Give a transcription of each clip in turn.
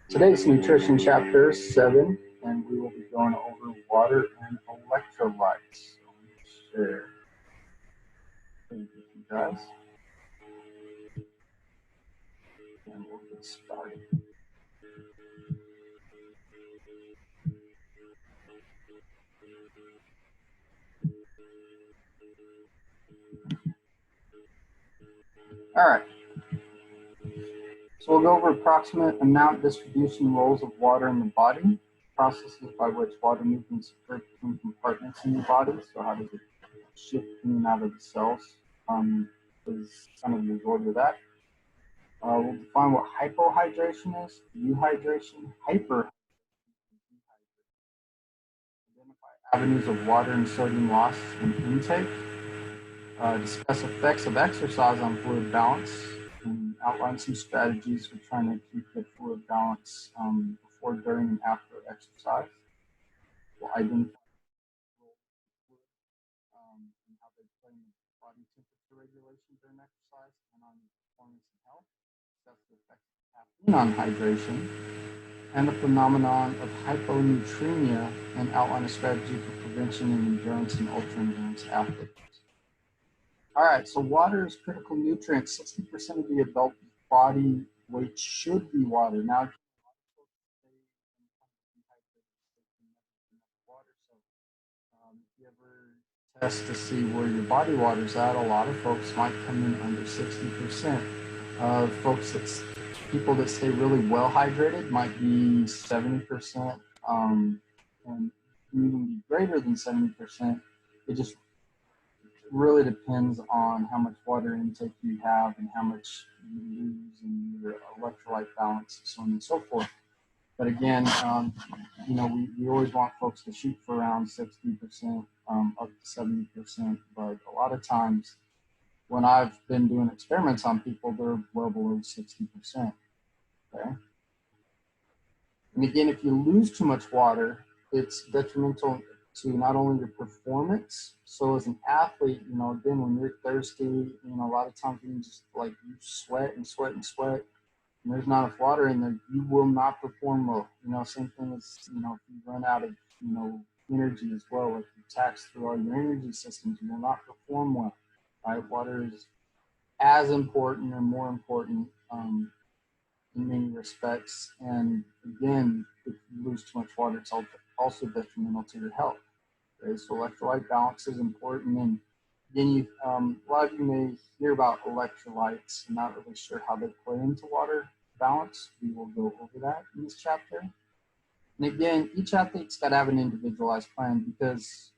Today's nutrition chapter is 7, and we will be going over water and electrolytes. So let me share page with you guys, and we'll get started. All right, so we'll go over approximate amount, distribution, roles of water in the body, processes by which water movements occur between compartments in the body. So how does it shift in and out of the cells? Is kind of the order of that. We'll define what hypohydration is, dehydration, hyperhydration, identify avenues of water and sodium loss in intake, discuss effects of exercise on fluid balance, and outline some strategies for trying to keep the fluid balance before, during, and after exercise. We'll identify and how they play in body temperature regulation during exercise and on performance and health. Discuss the effects of caffeine on hydration and the phenomenon of hyponatremia, and outline a strategy for prevention in endurance and ultra-endurance athletes. All right, so water is critical nutrient. 60% of the adult body weight should be water. Now, if you ever test to see where your body water's at, a lot of folks might come in under 60%. People that stay really well hydrated might be 70%, and even be greater than 70%. It just really depends on how much water intake you have and how much you lose in your electrolyte balance, so on and so forth. But again, we always want folks to shoot for around 60%, up to 70%. But a lot of times when I've been doing experiments on people, they're well below 60%. Okay. And again, if you lose too much water, it's detrimental to not only your performance. So as an athlete, again, when you're thirsty, a lot of times when you just you sweat and sweat and sweat, and there's not enough water in there, you will not perform well. Same thing as, if you run out of, energy as well, like you tax through all your energy systems, you will not perform well, right? Water is as important or more important in many respects. And again, if you lose too much water, it's also detrimental to your health. Okay? So electrolyte balance is important. And again, a lot of you may hear about electrolytes and not really sure how they play into water balance. We will go over that in this chapter. And again, each athlete's got to have an individualized plan because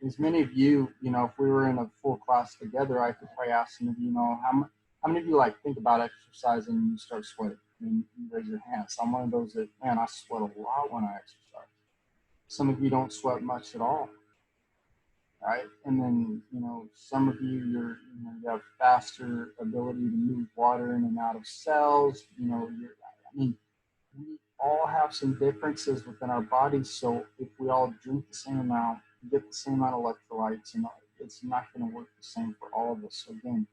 as many of you, if we were in a full class together, I could probably ask some of you, how many of you think about exercising and you start sweating and you raise your hands? So I'm one of those that, man, I sweat a lot when I exercise. Some of you don't sweat much at all. Right, and then some of you you have faster ability to move water in and out of cells. We all have some differences within our bodies. So if we all drink the same amount, get the same amount of electrolytes, it's not going to work the same for all of us. So again,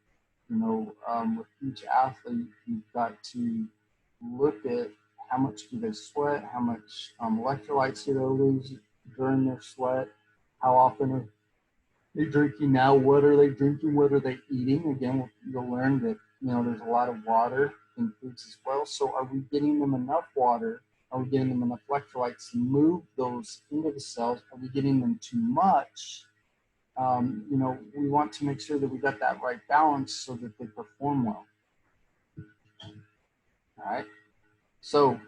with each athlete, you've got to look at how much do they sweat, how much electrolytes do they lose during their sweat, how often are they drinking now, what are they drinking, what are they eating. Again, you'll learn that there's a lot of water in foods as well. So are we getting them enough water? Are we getting them enough electrolytes to move those into the cells? Are we getting them too much? We want to make sure that we got that right balance so that they perform well. All right. So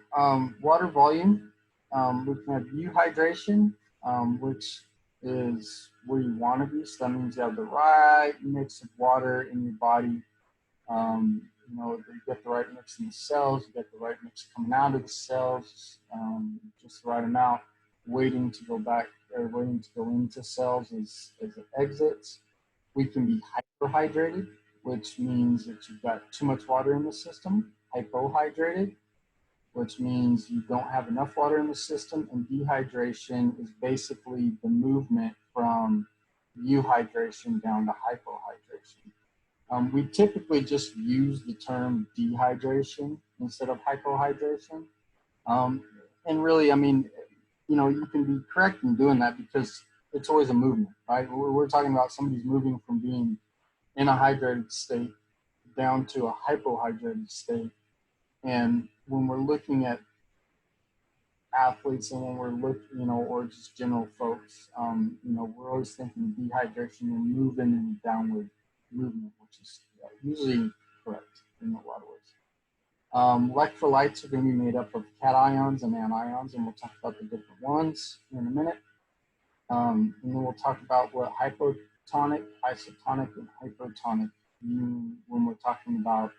water volume, we can have euhydration, which is where you want to be. So that means you have the right mix of water in your body. You get the right mix in the cells, you get the right mix coming out of the cells, just the right amount, waiting to go back or waiting to go into cells as it exits. We can be hyperhydrated, which means that you've got too much water in the system. Hypohydrated, which means you don't have enough water in the system, and dehydration is basically the movement from euhydration down to hypohydration. We typically just use the term dehydration instead of hypohydration, Um, and really, I mean, you know, you can be correct in doing that because it's always a movement, right? We're talking about somebody's moving from being in a hydrated state down to a hypohydrated state. And when we're looking at athletes and when we're looking, you know, or just general folks, you know, we're always thinking dehydration and moving in downward movement, which is usually correct in a lot of ways. Electrolytes are going to be made up of cations and anions, and we'll talk about the different ones in a minute. And then we'll talk about what hypotonic, isotonic, and hypertonic mean when we're talking about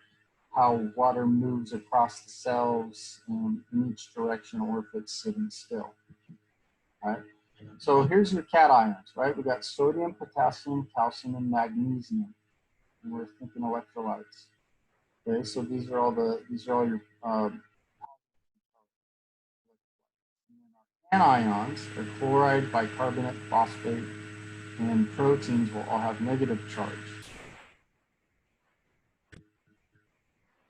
how water moves across the cells in each direction or if it's sitting still. All right. So here's your cations, right? We got sodium, potassium, calcium, and magnesium. And we're thinking electrolytes. Okay, so these are all your anions are chloride, bicarbonate, phosphate, and proteins will all have negative charge.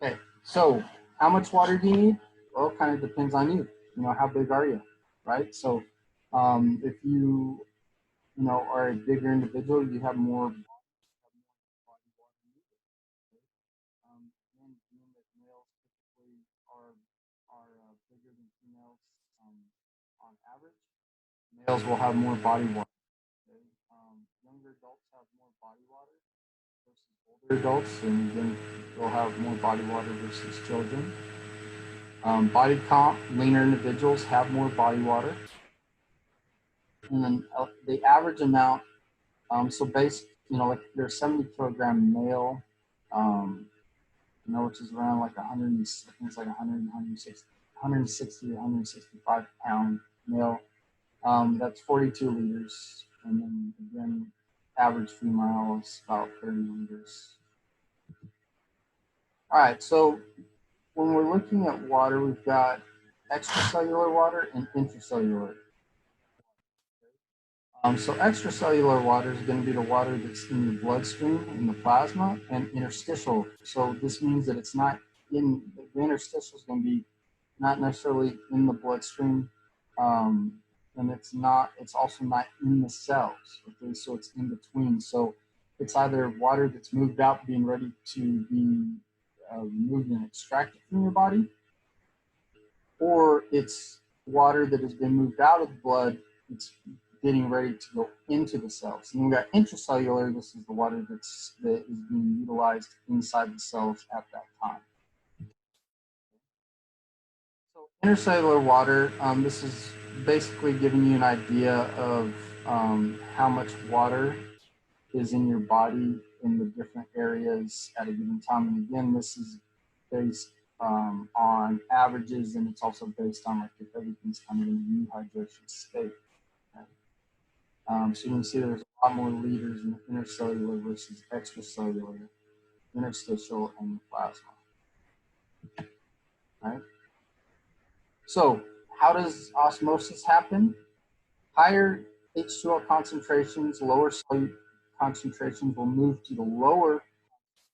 Okay, so how much water do you need? Well, it kind of depends on you. You know, how big are you, right? So if you know, are a bigger individual, you have more body water needed. Again, being that males typically are bigger than females on average, males will have more body water. Okay? Younger adults have more body water versus older adults, and then they'll have more body water versus children. Body comp, leaner individuals have more body water. And then the average amount, so based, you know, like there's 70-kilogram male, you know, which is around like 100, I think it's like 100, 160 to 165 pound male. That's 42 liters. And then again, average female is about 30 liters. All right, so when we're looking at water, we've got extracellular water and intracellular. So extracellular water is going to be the water that's in the bloodstream, in the plasma, and interstitial. So this means that it's not in the interstitial is going to be not necessarily in the bloodstream, and it's also not in the cells. Okay, so it's in between. So it's either water that's moved out, being ready to be removed and extracted from your body, or it's water that has been moved out of the blood. It's getting ready to go into the cells. And we got intracellular. This is the water that is being utilized inside the cells at that time. So intercellular water. This is basically giving you an idea of how much water is in your body in the different areas at a given time. And again, this is based on averages, and it's also based on like if everything's kind of in a euhydration state. So you can see there's a lot more liters in the intercellular versus extracellular, interstitial, and plasma. Right? So how does osmosis happen? Higher H2O concentrations, lower solute concentrations will move to the lower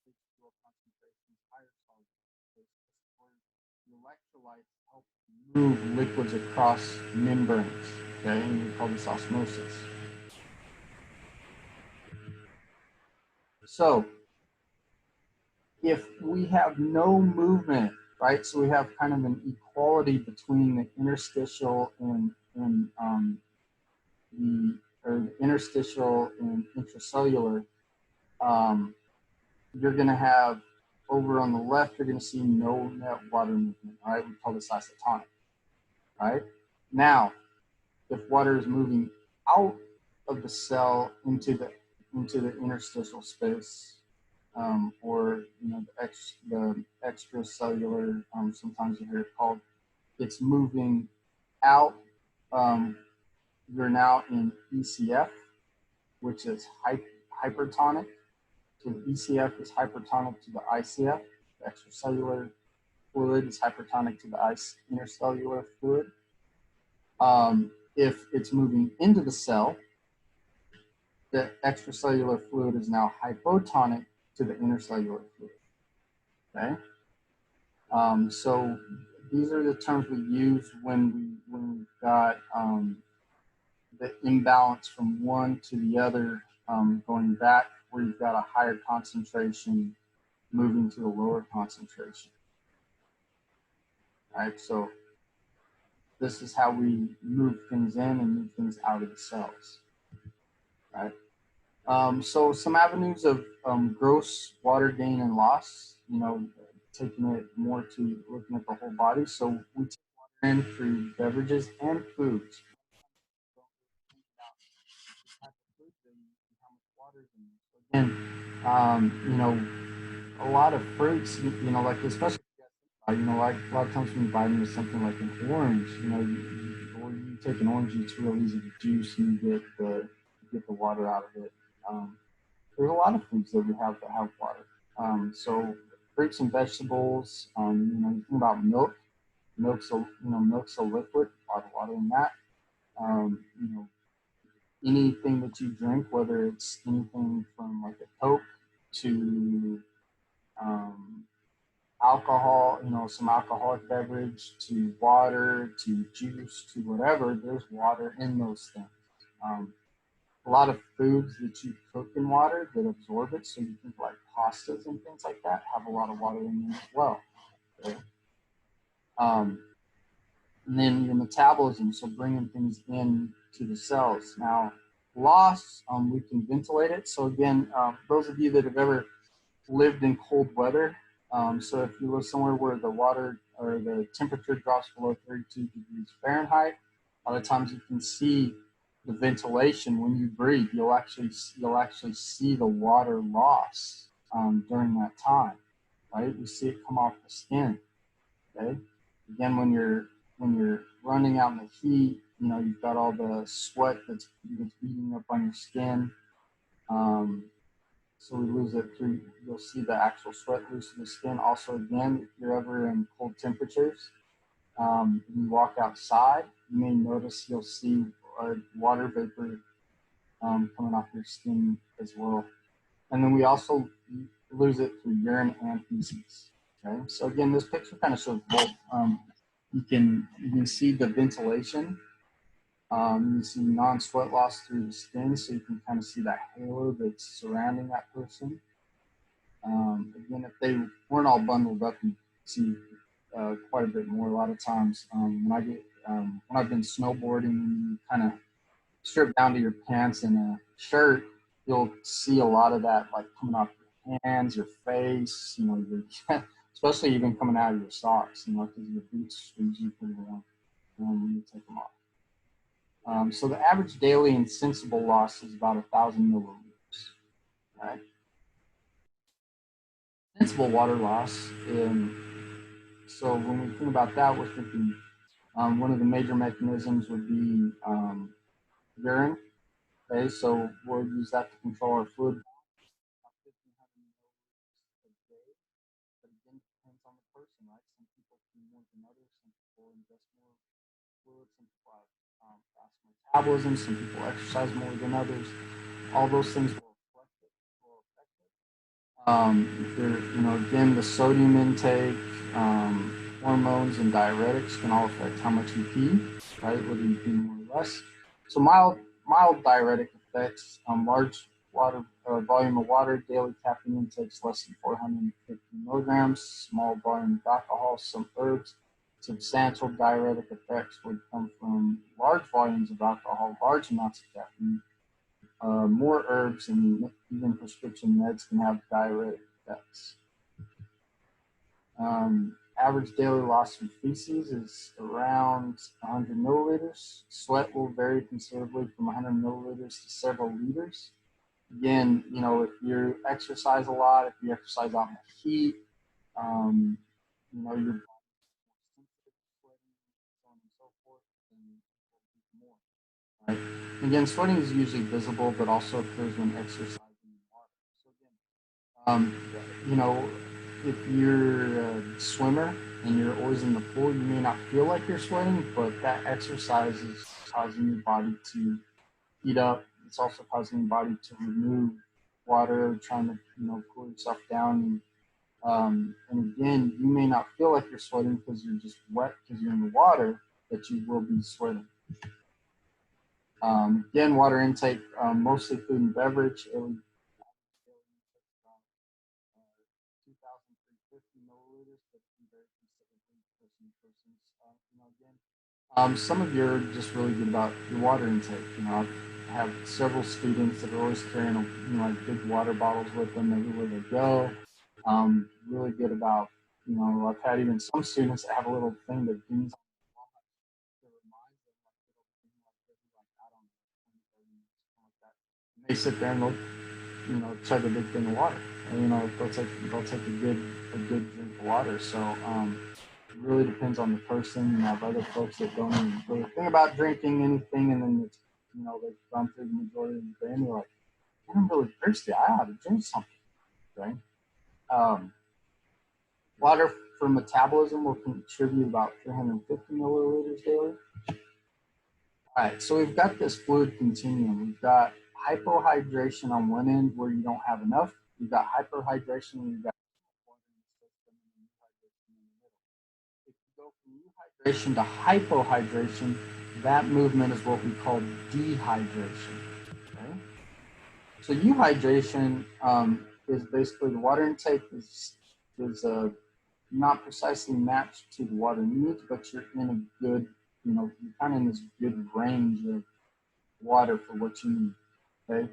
H2O concentrations, higher solute. The electrolytes help move liquids across membranes. Okay, and we call this osmosis. So if we have no movement, right? So we have kind of an equality between the interstitial and the interstitial and intracellular. You're going to have over on the left, you're going to see no net water movement. All right, we call this isotonic. Right now, if water is moving out of the cell into the interstitial space, or you know the extracellular, sometimes you hear it called, it's moving out. You're now in ECF, which is hypertonic. So the ECF is hypertonic to the ICF. The extracellular fluid is hypertonic to the intercellular fluid. If it's moving into the cell, the extracellular fluid is now hypotonic to the intercellular fluid. Okay. So these are the terms we use when we've got the imbalance from one to the other, going back where you've got a higher concentration moving to a lower concentration. Right, so this is how we move things in and move things out of the cells. Right. So some avenues of gross water gain and loss, taking it more to looking at the whole body. So we take water in through beverages and foods. And a lot of fruits, like especially, like a lot of times when you buy into something like an orange, or you take an orange, it's real easy to juice and you get the water out of it. There's a lot of foods that we have that have water. So fruits and vegetables. You think about milk. Milk's a liquid. A lot of water in that. Um, you know, Anything that you drink, whether it's anything from like a Coke to um, alcohol, some alcoholic beverage to water to juice to whatever, there's water in those things. A lot of foods that you cook in water that absorb it, so you think like pastas and things like that, have a lot of water in them as well. Okay? Um, and then your metabolism, so bringing things in to the cells. Now, loss, we can ventilate it. So again, those of you that have ever lived in cold weather, so if you live somewhere where the water or the temperature drops below 32 degrees Fahrenheit, a lot of times you can see the ventilation when you breathe. You'll actually see the water loss during that time, right? You see it come off the skin. Okay. Again, when you're running out in the heat, you've got all the sweat that's beating up on your skin. So we lose it through, you'll see the actual sweat loose to the skin. Also, again, if you're ever in cold temperatures, and you walk outside, you may notice you'll see water vapor coming off your skin as well. And then we also lose it through urine and feces. Okay, so again, this picture kind of shows both. You can see the ventilation. You see non-sweat loss through the skin, so you can kind of see that halo that's surrounding that person. Again, if they weren't all bundled up, you see quite a bit more. A lot of times, when I've been snowboarding, and you kind of strip down to your pants and a shirt, you'll see a lot of that like coming off your hands, your face, especially even coming out of your socks, because your boots usually pretty warm when you take them off. So the average daily and sensible loss is about 1,000 milliliters. Right? Sensible water loss. So when we think about that, we're thinking one of the major mechanisms would be urine. Okay, so we'll use that to control our fluid. But again, it depends on the person, right? Some people do more than others. Some people ingest more fluid. Some people have faster metabolism. Some people exercise more than others. All those things will affect it. Again, the sodium intake, hormones, and diuretics can all affect how much you pee, right? Whether you pee more or less. So mild diuretic effects, large volume of water, daily caffeine intakes less than 450 milligrams, small volume of alcohol, some herbs. Substantial diuretic effects would come from large volumes of alcohol, large amounts of caffeine. More herbs and even prescription meds can have diuretic effects. Average daily loss from feces is around 100 milliliters. Sweat will vary considerably from 100 milliliters to several liters. Again, if you exercise a lot, if you exercise out in the heat, your body is more sensitive to sweating, so on and so forth, and more. Right? Again, sweating is usually visible, but also occurs when exercising in water. So again, if you're a swimmer and you're always in the pool, you may not feel like you're sweating, but that exercise is causing your body to heat up. It's also causing your body to remove water, trying to cool yourself down And again, you may not feel like you're sweating because you're just wet because you're in the water, but you will be sweating. Again, water intake, mostly food and beverage. It would 2,350 milliliters, but can vary from person to person. Again, some of you are just really good about your water intake. I have several students that are always carrying, like big water bottles with them everywhere they go. Really good about, I've had even some students that have a little thing that dings on the wall that reminds them, like little thing like every like I don't know 20, 30 minutes, something like that. And they sit there and they'll, chug a big thing of water. And, they'll take a good drink of water. So it really depends on the person. You have other folks that don't even really think about drinking anything, and then it's, they've gone through the majority of the day, and they're like, I'm really thirsty. I ought to drink something, right? Um, Water for metabolism will contribute about 350 milliliters daily. All right, so we've got this fluid continuum. We've got hypohydration on one end where you don't have enough. We've got hyperhydration and you've got water in the system and dehydration in the middle. If you go from euhydration to hypohydration, that movement is what we call dehydration. Okay? So euhydration is basically the water intake is not precisely matched to the water needs, but you're in a good, you're kind of in this good range of water for what you need. Okay,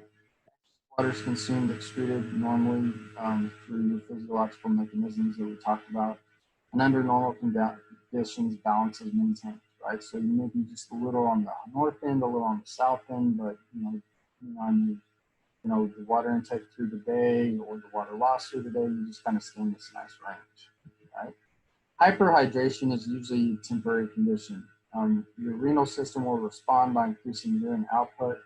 water is consumed, excreted normally through the physiological mechanisms that we talked about, and under normal conditions, balance is maintained. Right, so you may be just a little on the north end, a little on the south end, but on the water intake through the day or the water loss through the day, you just kind of stay in this nice range. Right. Hyperhydration is usually a temporary condition. Your renal system will respond by increasing urine output.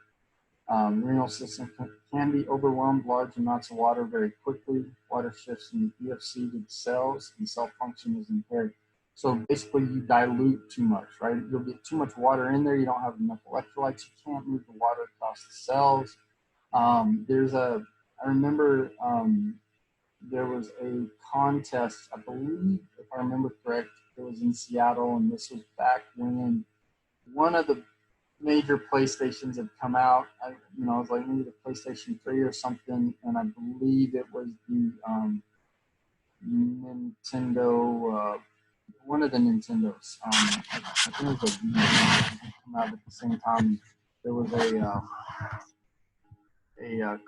Renal system can be overwhelmed large amounts of water very quickly. Water shifts from EFC to the cells, and cell function is impaired. So basically, you dilute too much, right? You'll get too much water in there. You don't have enough electrolytes. You can't move the water across the cells. I remember there was a contest, I believe, if I remember correct, it was in Seattle, and this was back when one of the major PlayStations had come out. It was like maybe the PlayStation 3 or something, and I believe it was the Nintendo, one of the Nintendos. I think it was a Wii come out at the same time. There was a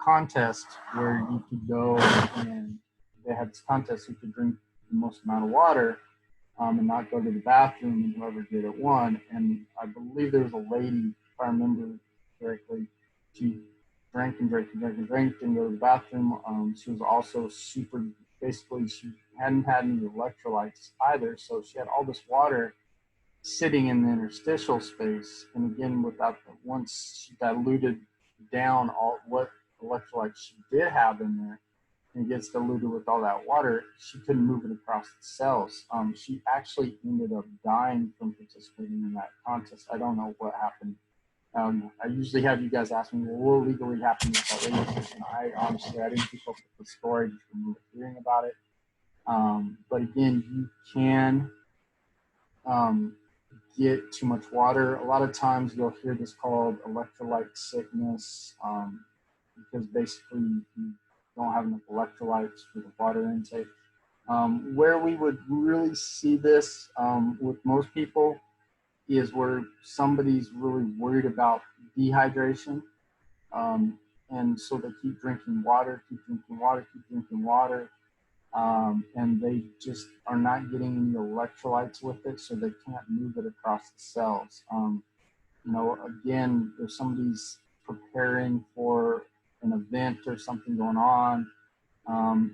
contest where you could go and they had this contest you could drink the most amount of water and not go to the bathroom, and whoever did it won. And I believe there was a lady, if I remember correctly, she drank and drank and drank and drank, didn't go to the bathroom. She was also super, basically she hadn't had any electrolytes either, so she had all this water sitting in the interstitial space. And again, once she diluted down all what electrolytes she did have in there, and gets diluted with all that water, she couldn't move it across the cells. She actually ended up dying from participating in that contest. I don't know what happened. I usually have you guys ask me, well, what legally happened with that lady? I honestly, I didn't keep up with the story, just remember hearing about it. But again, you can get too much water. A lot of times you'll hear this called electrolyte sickness because basically you don't have enough electrolytes for the water intake. Where we would really see this with most people is where somebody's really worried about dehydration. And so they keep drinking water, keep drinking water, keep drinking water. And they just are not getting any electrolytes with it, so they can't move it across the cells. Again, if somebody's preparing for an event or something going on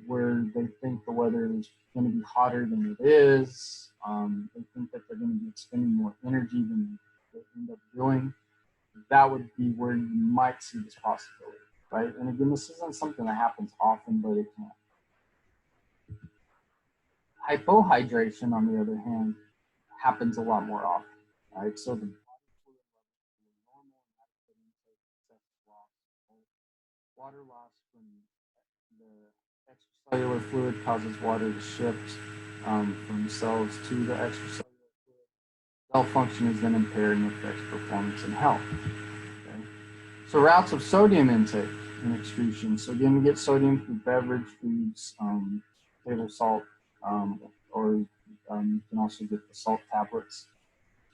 where they think the weather is going to be hotter than it is, they think that they're going to be expending more energy than they end up doing, that would be where you might see this possibility, right? And again, this isn't something that happens often, but it can. Hypohydration, on the other hand, happens a lot more often, right? So the body fluid levels are normal and adequate intake, excessive loss, water loss from the exercise Cellular fluid causes water to shift from cells to the extracellular. Cell function is then impaired and affects performance and health. Okay? So routes of sodium intake and excretion. So again, we get sodium through beverage, foods, table salt, or you can also get the salt tablets.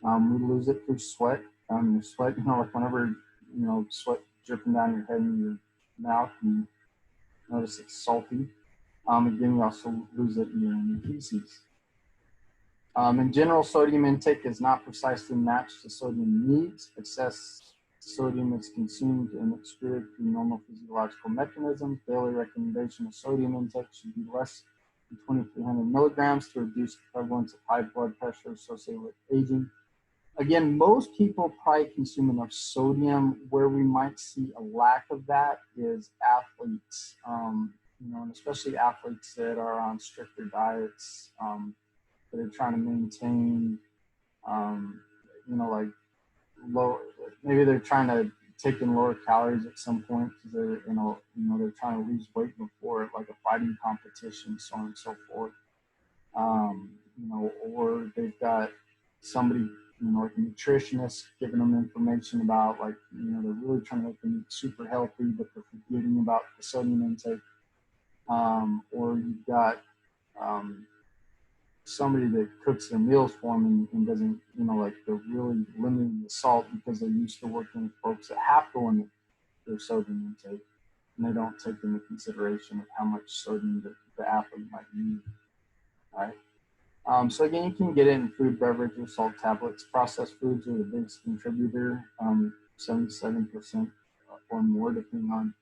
We lose it through sweat. Your sweat, like whenever, sweat dripping down your head and your mouth, you notice it's salty. Again, we also lose it in your feces. In general, sodium intake is not precisely matched to sodium needs. Excess sodium is consumed and excreted through normal physiological mechanisms. Daily recommendation of sodium intake should be less than 2,300 milligrams to reduce the prevalence of high blood pressure associated with aging. Again, most people probably consume enough sodium. Where we might see a lack of that is athletes, and especially athletes that are on stricter diets, that are trying to maintain, like low. Maybe they're trying to take in lower calories at some point because they're, they're trying to lose weight before like a fighting competition, so on and so forth. Or they've got somebody, like a nutritionist giving them information about, like, they're really trying to make them super healthy, but they're forgetting about the sodium intake. Or you've got somebody that cooks their meals for them and doesn't, like they're really limiting the salt because they're used to working with folks that have to limit their sodium intake, and they don't take into consideration of how much sodium the athlete might need. All right. So again, you can get it in food, beverage, or salt tablets. Processed foods are the biggest contributor, 77% or more, depending on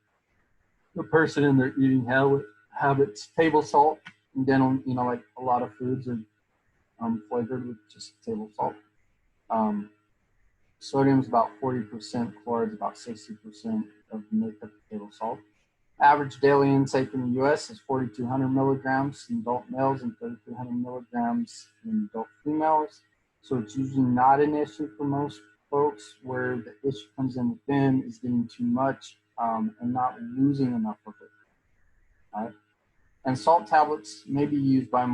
the person and their eating habits. Table salt, and then, like a lot of foods are flavored with just table salt. Sodium is about 40%, chloride is about 60% of the makeup of table salt. Average daily intake in the U.S. is 4,200 milligrams in adult males and 3,300 milligrams in adult females. So it's usually not an issue for most folks. Where the issue comes in with them is getting too much and not losing enough of it. Right? And salt tablets may be used by a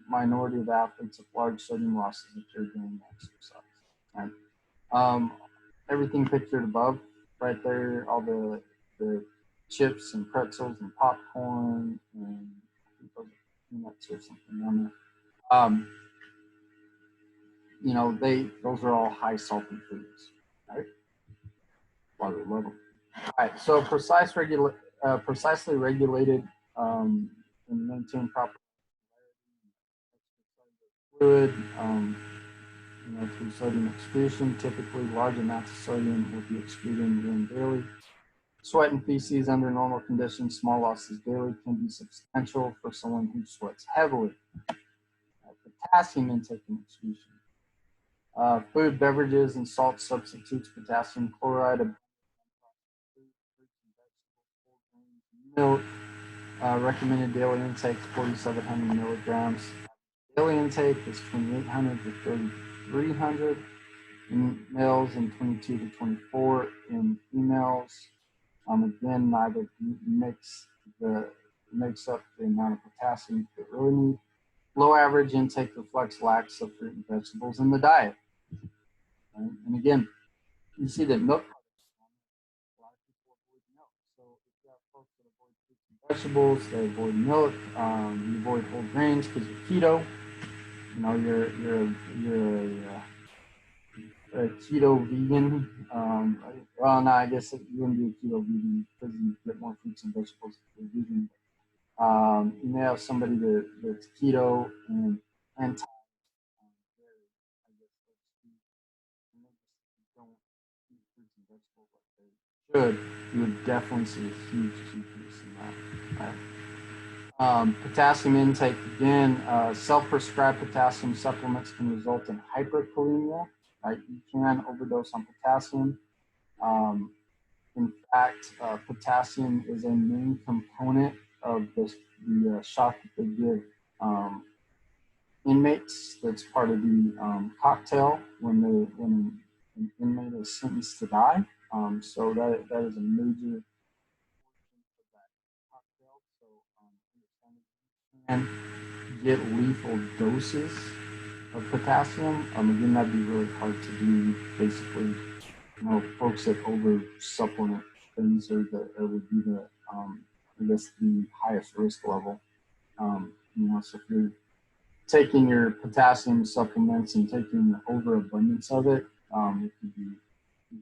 minority of athletes with large sodium losses if they're doing exercise. Right? Everything pictured above, right there, all the chips and pretzels and popcorn and peanuts or something on there. Those are all high salty foods, right? Why we love them. All right, so precisely regulated and maintain proper fluid, through sodium excretion. Typically, large amounts of sodium will be excreted in urine daily. Sweat and feces under normal conditions, small losses daily can be substantial for someone who sweats heavily. Potassium intake and excretion. Food, beverages, and salt substitutes potassium chloride. Milk. Recommended daily intake is 4,700 milligrams. Daily intake is 2,800 to 3,300 in males and 22 to 24 in females. Again, neither makes up the amount of potassium that we really need. Low average intake reflects lacks of fruit and vegetables in the diet. Right? And again, you see that milk, a lot of people avoid milk. So if you have folks that avoid fruits and vegetables, they avoid milk, you avoid whole grains because you're keto. You're a keto vegan. Well, no, I guess you wouldn't be a keto vegan because you get more fruits and vegetables if you're vegan. You may have somebody that's keto and anti dairy, I guess, and they just don't eat fruits and vegetables like they should. You would definitely see a huge decrease in that. Right? Potassium intake, again, self-prescribed potassium supplements can result in hyperkalemia. Right? You can overdose on potassium. In fact, potassium is a main component of the shot that they give inmates. That's part of the cocktail when an inmate is sentenced to die. So that is a major portion of that cocktail. So can get lethal doses of potassium. Again, that'd be really hard to do. Basically, folks that over supplement things would be the, I guess, the highest risk level. So if you're taking your potassium supplements and taking the overabundance of it, you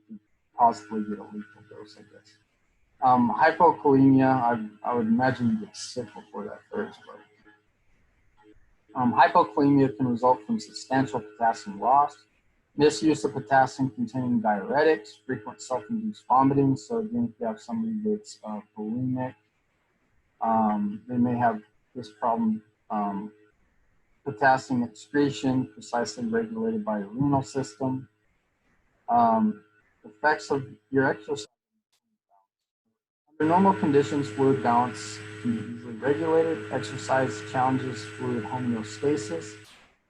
could possibly get a lethal dose, I guess. Hypokalemia, I would imagine you get sick before that first, but hypokalemia can result from substantial potassium loss, misuse of potassium-containing diuretics, frequent self-induced vomiting. So again, if you have somebody that's bulimic, they may have this problem. Potassium excretion, precisely regulated by your renal system. Effects of your exercise. Under normal conditions, fluid balance can be easily regulated. Exercise challenges fluid homeostasis.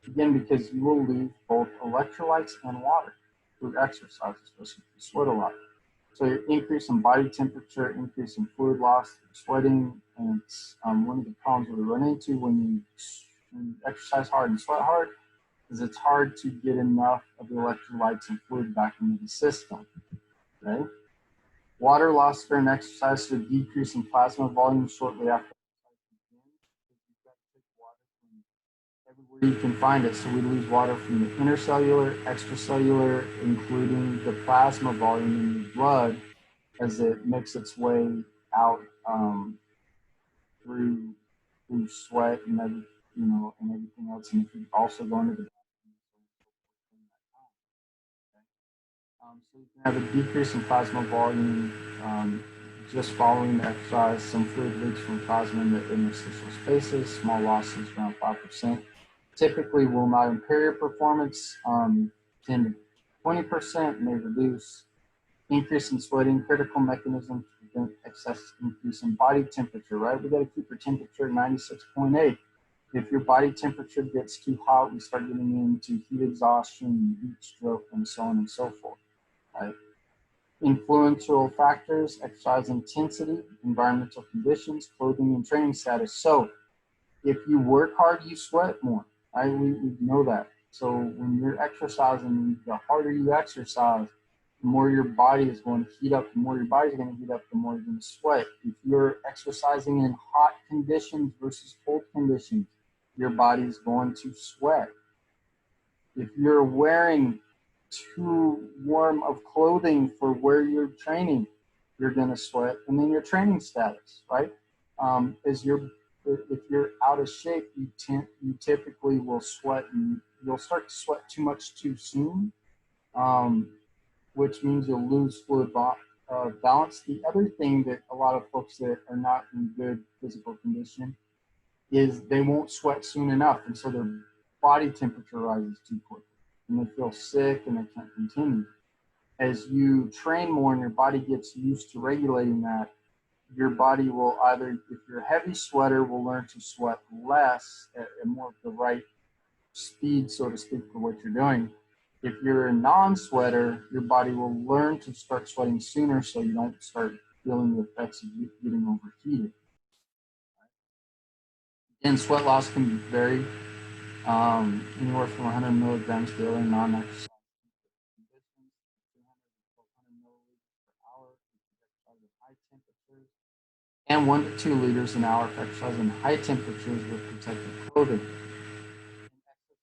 Again, because you will lose both electrolytes and water through exercise, especially if you sweat a lot. So your increase in body temperature, increase in fluid loss, sweating, and it's one of the problems we run into when you exercise hard and sweat hard is it's hard to get enough of the electrolytes and fluid back into the system, right? Water loss during exercise, so decrease in plasma volume shortly after everywhere you can find it. So we lose water from the intercellular, extracellular, including the plasma volume in your blood as it makes its way out through sweat and and everything else. And if you also go into the so you can have a decrease in plasma volume just following the exercise. Some fluid leaks from plasma in the interstitial spaces, small losses around 5%. Typically will not impair your performance. 10 to 20% may reduce. Increase in sweating, critical mechanism to prevent excess increase in body temperature, right? We got to keep your temperature at 96.8. If your body temperature gets too hot, we start getting into heat exhaustion, heat stroke, and so on and so forth, right? Influential factors, exercise intensity, environmental conditions, clothing, and training status. So if you work hard, you sweat more, right? We know that. So when you're exercising, the harder you exercise, the more your body is going to heat up, the more your body's going to heat up, the more you're going to sweat. If you're exercising in hot conditions versus cold conditions, your body's going to sweat. If you're wearing too warm of clothing for where you're training, you're going to sweat. And then your training status, right? If you're out of shape, you typically will sweat, and you'll start to sweat too much too soon, which means you'll lose fluid balance. The other thing that a lot of folks that are not in good physical condition is they won't sweat soon enough, and so their body temperature rises too quickly, and they feel sick and they can't continue. As you train more and your body gets used to regulating that, your body will either, if you're a heavy sweater, will learn to sweat less at more of the right speed, so to speak, for what you're doing. If you're a non-sweater, your body will learn to start sweating sooner so you don't start feeling the effects of getting overheated. And sweat loss can vary anywhere from 100 milligrams daily non-exercise conditions, 300 to 1200 milliliters per hour if you exercise at high temperatures, and 1 to 2 liters an hour if exercise in high temperatures with protective clothing. In excess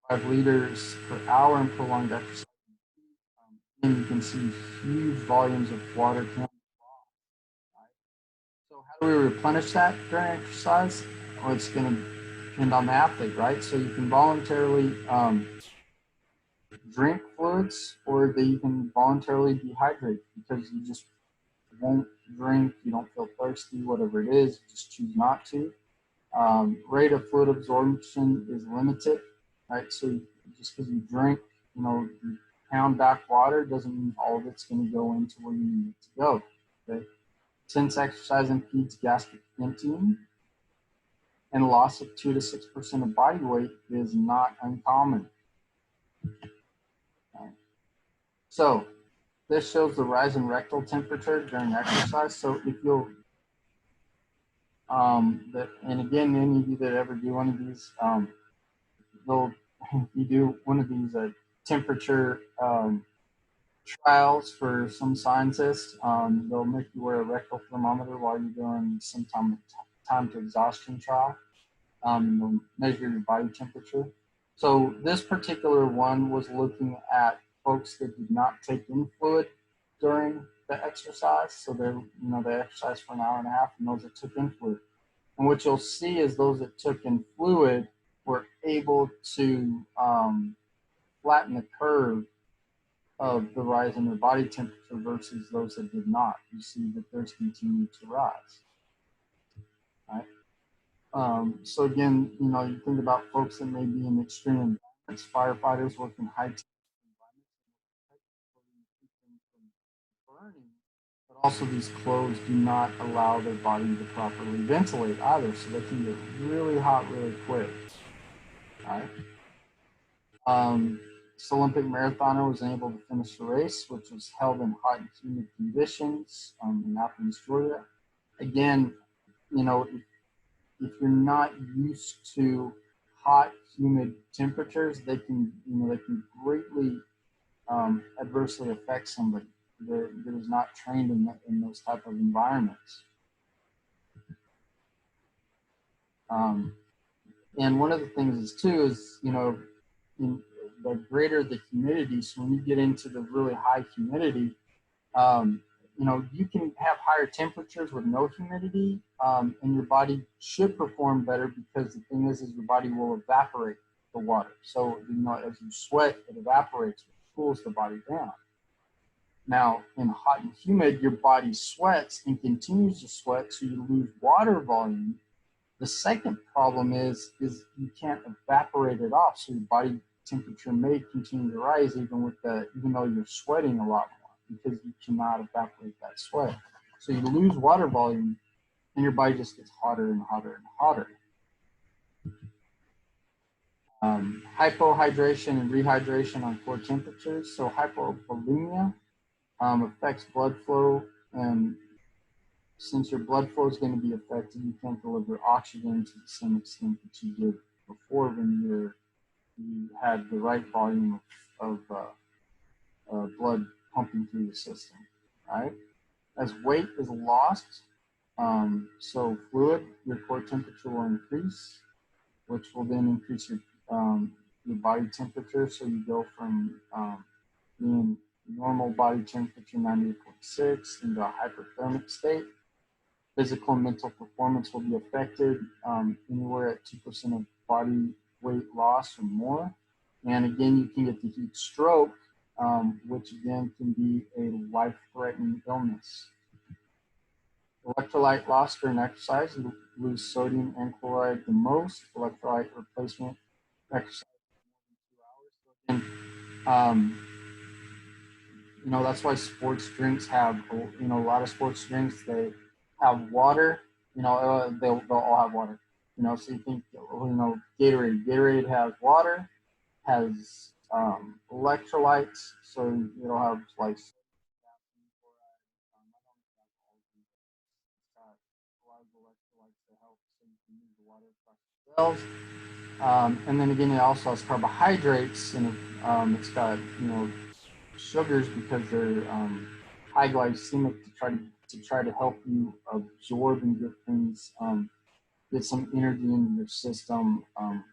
of 2.5 liters per hour in prolonged exercise. And you can see huge volumes of water can be lost. Right? So how do we replenish that during exercise? Well, it's going to depend on the athlete, right? So you can voluntarily drink fluids, or that you can voluntarily dehydrate because you just won't drink, you don't feel thirsty, whatever it is, just choose not to. Rate of fluid absorption is limited, right? So just because you drink, you pound back water doesn't mean all of it's going to go into where you need it to go. Okay? Since exercise impedes gastric emptying, and loss of 2 to 6% of body weight is not uncommon. Okay? So this shows the rise in rectal temperature during exercise. So if you'll And again, any of you that ever do one of these, they'll you do one of these temperature trials for some scientists. They'll make you wear a rectal thermometer while you're doing some time to exhaustion trial. They'll measure your body temperature. So this particular one was looking at folks that did not take in fluid during the exercise. So they exercised for an hour and a half, and those that took in fluid. And what you'll see is those that took in fluid were able to flatten the curve of the rise in their body temperature versus those that did not. You see that theirs continued to rise. Right? So again, you think about folks that may be in extreme environments, firefighters work in high temperature environments from burning, but also these clothes do not allow their body to properly ventilate either, so they can get really hot really quick. Right? This Olympic marathoner was able to finish the race, which was held in hot and humid conditions in Athens, Georgia. Again, if you're not used to hot, humid temperatures, they can greatly adversely affect somebody that is not trained in those type of environments. And one of the things is too is the greater the humidity. So when you get into the really high humidity, you can have higher temperatures with no humidity, and your body should perform better because the thing is your body will evaporate the water. So, as you sweat, it evaporates, which cools the body down. Now, in hot and humid, your body sweats and continues to sweat, so you lose water volume. The second problem is you can't evaporate it off, so your body temperature may continue to rise even though you're sweating a lot more, because you cannot evaporate that sweat. So you lose water volume, and your body just gets hotter and hotter and hotter. Hypohydration and rehydration on core temperatures. So hypovolemia affects blood flow, and since your blood flow is going to be affected, you can't deliver oxygen to the same extent that you did before when you had the right volume of blood pumping through the system, right? As weight is lost, so your core temperature will increase, which will then increase your body temperature. So you go from being normal body temperature 98.6 into a hyperthermic state. Physical and mental performance will be affected, anywhere at 2% of body weight loss or more. And again, you can get the heat stroke, which again can be a life-threatening illness. Electrolyte loss during exercise, you lose sodium and chloride the most. Electrolyte replacement exercise for more than 2 hours. And that's why sports drinks have, a lot of sports drinks, they have water. They'll all have water. So you think, Gatorade has water, has electrolytes, so it'll have like a lot of electrolytes to help so you can move the water across the cells. And then again, it also has carbohydrates, and it's got sugars because they're high glycemic to try to help you absorb and get things, get some energy into your system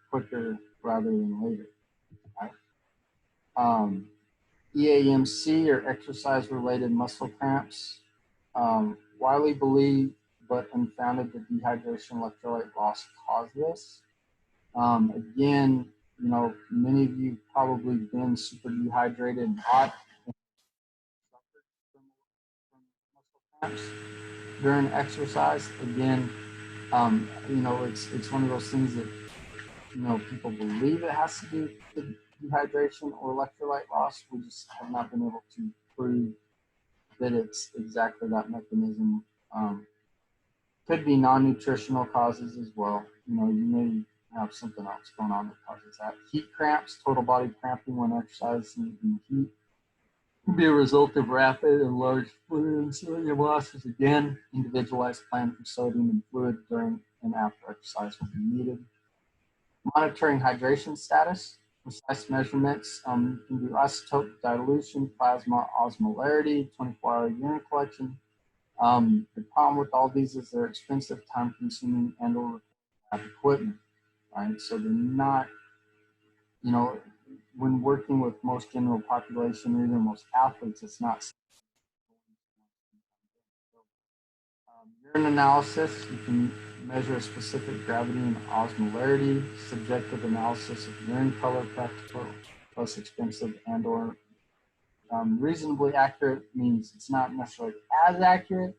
quicker rather than later. Right? EAMC, or exercise-related muscle cramps, widely believed but unfounded that dehydration electrolyte loss cause this. Again, many of you probably been super dehydrated and hot and suffered from muscle cramps during exercise. Again, it's one of those things that people believe it has to do with dehydration or electrolyte loss. We just have not been able to prove that it's exactly that mechanism. Could be non-nutritional causes as well. You may have something else going on that causes that. Heat cramps, total body cramping when exercising in heat. Can be a result of rapid and large fluid and sodium losses. Again, individualized plan for sodium and fluid during and after exercise will be needed. Monitoring hydration status, precise measurements. You can do isotope dilution, plasma osmolarity, 24-hour urine collection. The problem with all these is they're expensive, time-consuming, and/or have equipment, right? So they're not, you know, when working with most general population or even most athletes, it's not. Urine analysis, you can measure specific gravity and osmolarity. Subjective analysis of urine color, practical, less expensive, and or reasonably accurate means it's not necessarily as accurate,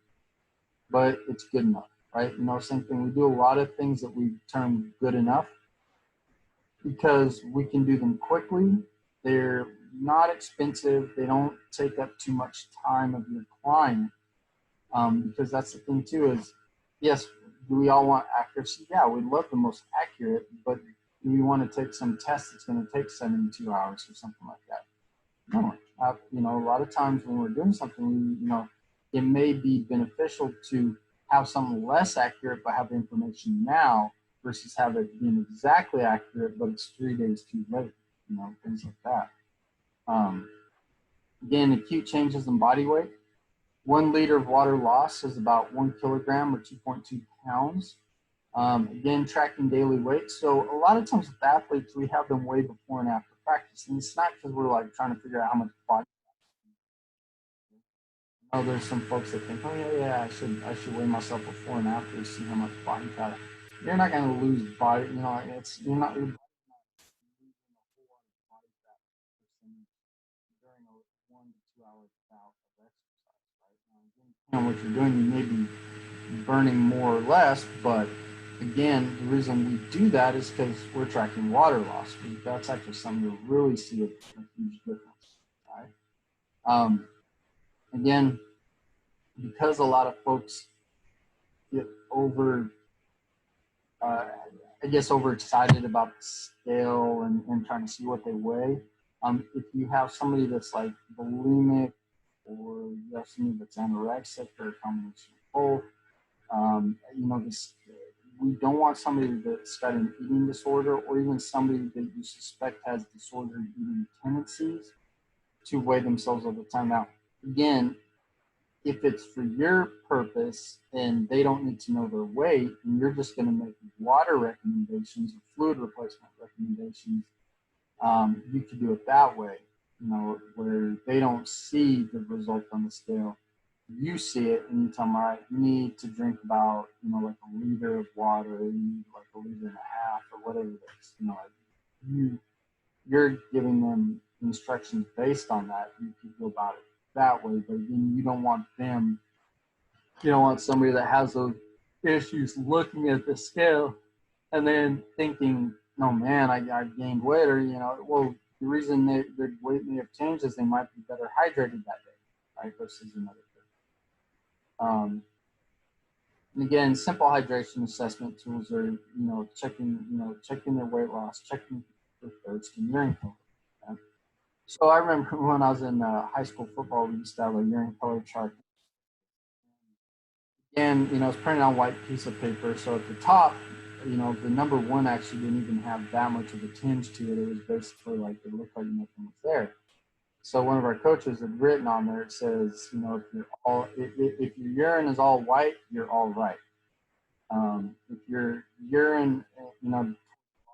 but it's good enough, right? You know, same thing. We do a lot of things that we term good enough because we can do them quickly. They're not expensive. They don't take up too much time of your client. Because that's the thing too is, yes, do we all want accuracy? Yeah, we love the most accurate, but do we want to take some test that's going to take 72 hours or something like that? No. You know, a lot of times when we're doing something, you know, it may be beneficial to have something less accurate but have the information now versus have it being exactly accurate but it's 3 days too late, you know, things like that. Again, acute changes in body weight. 1 liter of water loss is about 1 kilogram or 2.2 pounds. Again, tracking daily weight. So a lot of times with athletes, we have them weigh before and after practice. And it's not because we're like trying to figure out how much body. I know there's some folks that think, oh yeah, I should weigh myself before and after to see how much body fat. You're not going to lose body, you know, you're not losing a whole lot of body fat percentage during a 1 to 2 hour bout of exercise, right? Depending on what you're doing, you may be burning more or less, but again, the reason we do that is because we're tracking water loss. That's actually something to really see a huge difference, right? Again, because a lot of folks get uh, I guess, overexcited about the scale and trying to see what they weigh. If you have somebody that's like bulimic or you have somebody that's anorexic or a combination of both, you know, we don't want somebody that's got an eating disorder or even somebody that you suspect has disordered eating tendencies to weigh themselves all the time. Now, again, if it's for your purpose and they don't need to know their weight and you're just going to make water recommendations or fluid replacement recommendations, you could do it that way, you know, where they don't see the result on the scale. You see it and you tell them, all right, you need to drink about, you know, like a liter of water, you need like a liter and a half or whatever it is, you know, like you're giving them instructions based on that. You can go about it that way, but then you don't want somebody that has those issues looking at the scale and then thinking, no man, I gained weight, or you know, well, the reason their weight may have changed is they might be better hydrated that day, right? Versus another day. And again, simple hydration assessment tools are, checking their weight loss, checking their thirst and urine color. Okay? So I remember when I was in high school football, we used to have a urine color chart. And, you know, it's printed on white piece of paper. So at the top, you know, the number one actually didn't even have that much of a tinge to it. It was basically like it looked like nothing was there. So one of our coaches had written on there, it says, you know, if your urine is all white, you're all right. If your urine, you know,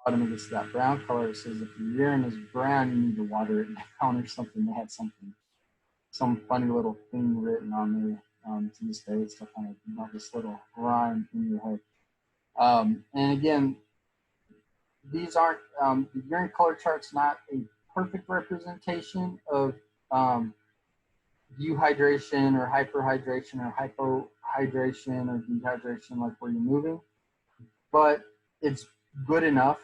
bottom it gets that brown color, it says if your urine is brown, you need to water it down or something. They had some funny little thing written on there. To this day, it's still kind of, you know, this little rhyme in your head. And again, these aren't, the urine color chart's not a perfect representation of dehydration or hyperhydration or hypohydration or dehydration, like where you're moving, but it's good enough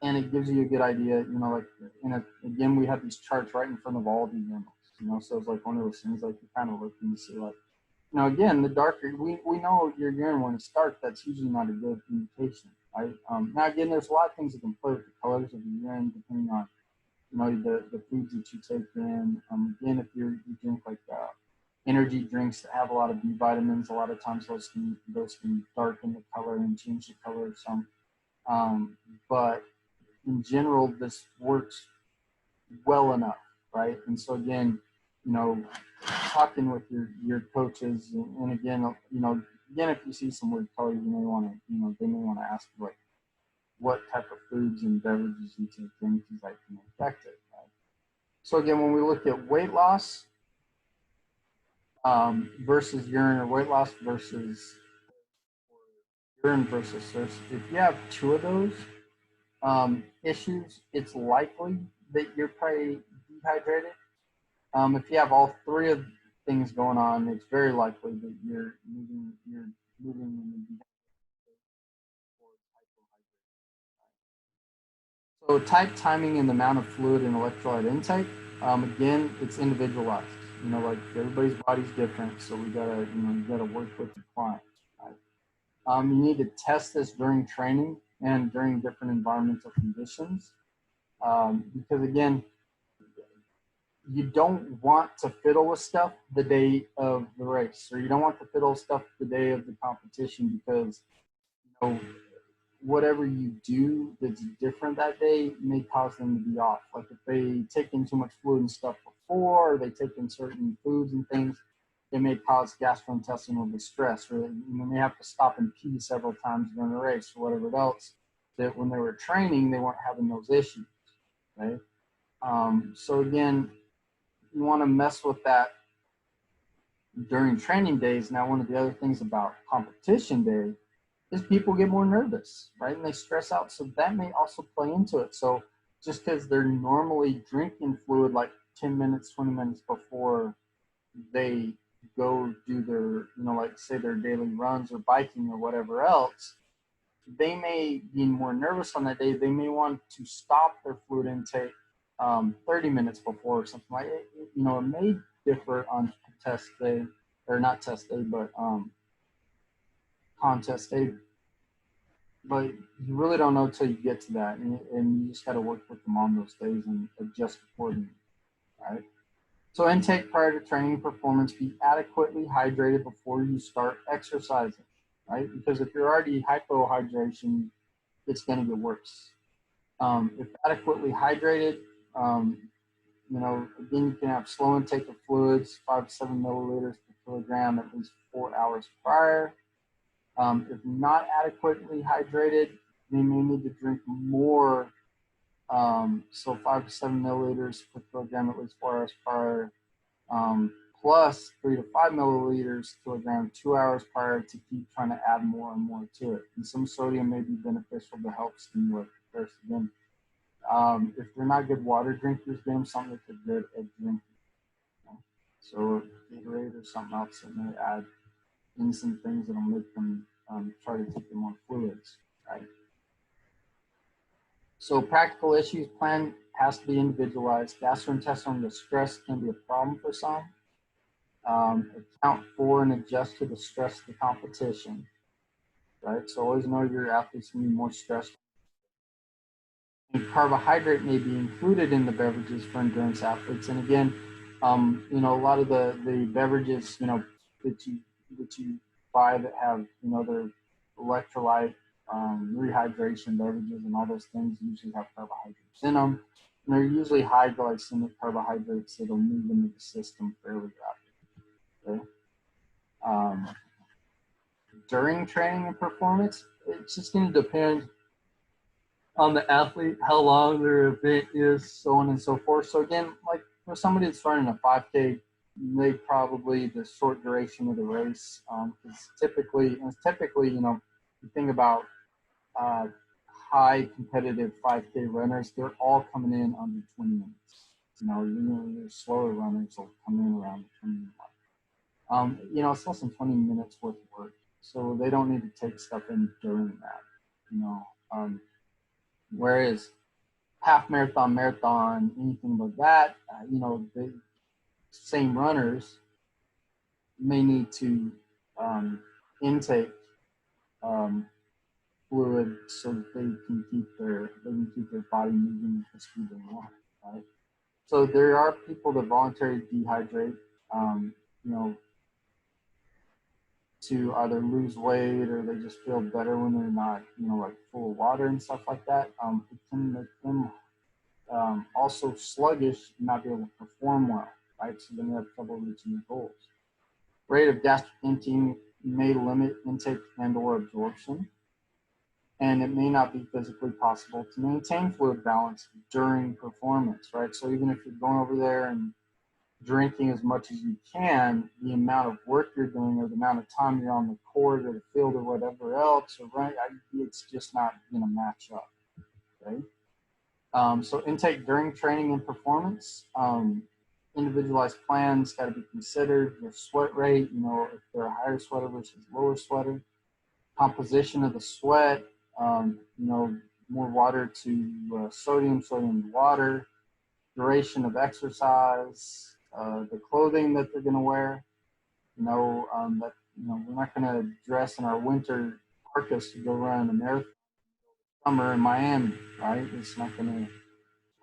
and it gives you a good idea, you know, like, again, we have these charts right in front of all the urinals, you know, so it's like one of those things, like, you kind of look and you see, like, you know, again, the darker, we know your urine when it's dark, that's usually not a good indication, right? Now, again, there's a lot of things that can play with the colors of the urine, depending on the foods that you take in. Again, if you drink like energy drinks that have a lot of B vitamins, a lot of times those can darken the color and change the color of some. But in general, this works well enough, right? And so again, you know, talking with your coaches, and again, again, if you see some weird color, you may want to, they may want to ask you, like, what type of foods and beverages you take in, because that can affect it, right? So again, when we look at weight loss versus urine, or weight loss versus urine versus thirst, if you have two of those issues, it's likely that you're probably dehydrated. If you have all three of things going on, it's very likely that you're moving in the dehydrated towards hypohydration. So type, timing, and the amount of fluid and electrolyte intake. Again, it's individualized. Like everybody's body's different, so you gotta work with the client. Right? You need to test this during training and during different environmental conditions, because again, you don't want to fiddle with stuff the day of the race, or you don't want to fiddle with stuff the day of the competition, because whatever you do that's different that day may cause them to be off. Like if they take in too much fluid and stuff before, or they take in certain foods and things, it may cause gastrointestinal distress, or they may have to stop and pee several times during the race, or whatever else, that when they were training, they weren't having those issues, right? So again, you want to mess with that during training days. Now, one of the other things about competition day is people get more nervous, right? And they stress out. So that may also play into it. So just because they're normally drinking fluid like 10 minutes, 20 minutes before they go do their, like say their daily runs or biking or whatever else, they may be more nervous on that day. They may want to stop their fluid intake 30 minutes before or something like it. It may differ on test day, or not test day, but contest day. But you really don't know until you get to that, and you just got to work with them on those days and adjust accordingly, right? So intake prior to training performance: be adequately hydrated before you start exercising, right? Because if you're already hypohydration, it's going to get worse. If adequately hydrated, again, you can have slow intake of fluids, 5 to 7 milliliters per kilogram, at least 4 hours prior. If not adequately hydrated, they may need to drink more. So 5 to 7 milliliters per kilogram, at least 4 hours prior, plus 3 to 5 milliliters per kilogram 2 hours prior, to keep trying to add more and more to it. And some sodium may be beneficial to help stimulate the thirst again. If they're not good water drinkers, give them something that they're good at drinking. So Gatorade or something else that may add in some things that'll make them try to take in more fluids, right? So practical issues: plan has to be individualized. Gastrointestinal distress can be a problem for some. Account for and adjust to the stress of the competition, right? So always know your athletes can be more stressed. And carbohydrate may be included in the beverages for endurance athletes. And again, a lot of the beverages, that you buy that have, their electrolyte, rehydration beverages and all those things usually have carbohydrates in them. And they're usually high glycemic carbohydrates that'll move into the system fairly rapidly. Okay? During training and performance, it's just going to depend on the athlete, how long their event is, so on and so forth. So again, like for somebody that's running a 5K, they probably the short duration of the race, because typically, you think about high competitive 5K runners, they're all coming in under 20 minutes. Your slower runners will come in around the 20 minute mark. It's less than 20 minutes worth of work, so they don't need to take stuff in during that. Whereas half marathon, anything like that, the same runners may need to intake fluid so that they can keep their body moving at the speed they want. right? So there are people that voluntarily dehydrate, you know, to either lose weight or they just feel better when they're not, like full of water and stuff like that. It can make them also sluggish and not be able to perform well, right? So then you have trouble reaching your goals. Rate of gastric emptying may limit intake and or absorption, and it may not be physically possible to maintain fluid balance during performance, right? So even if you're going over there and drinking as much as you can, the amount of work you're doing or the amount of time you're on the court or the field or whatever else, or right, it's just not going to match up, okay? So intake during training and performance, individualized plans got to be considered. Your sweat rate, if they're a higher sweater versus lower sweater, composition of the sweat, more water to sodium to water, duration of exercise, the clothing that they're going to wear. We're not going to dress in our winter parkas to go run a marathon summer in Miami, right? It's not going to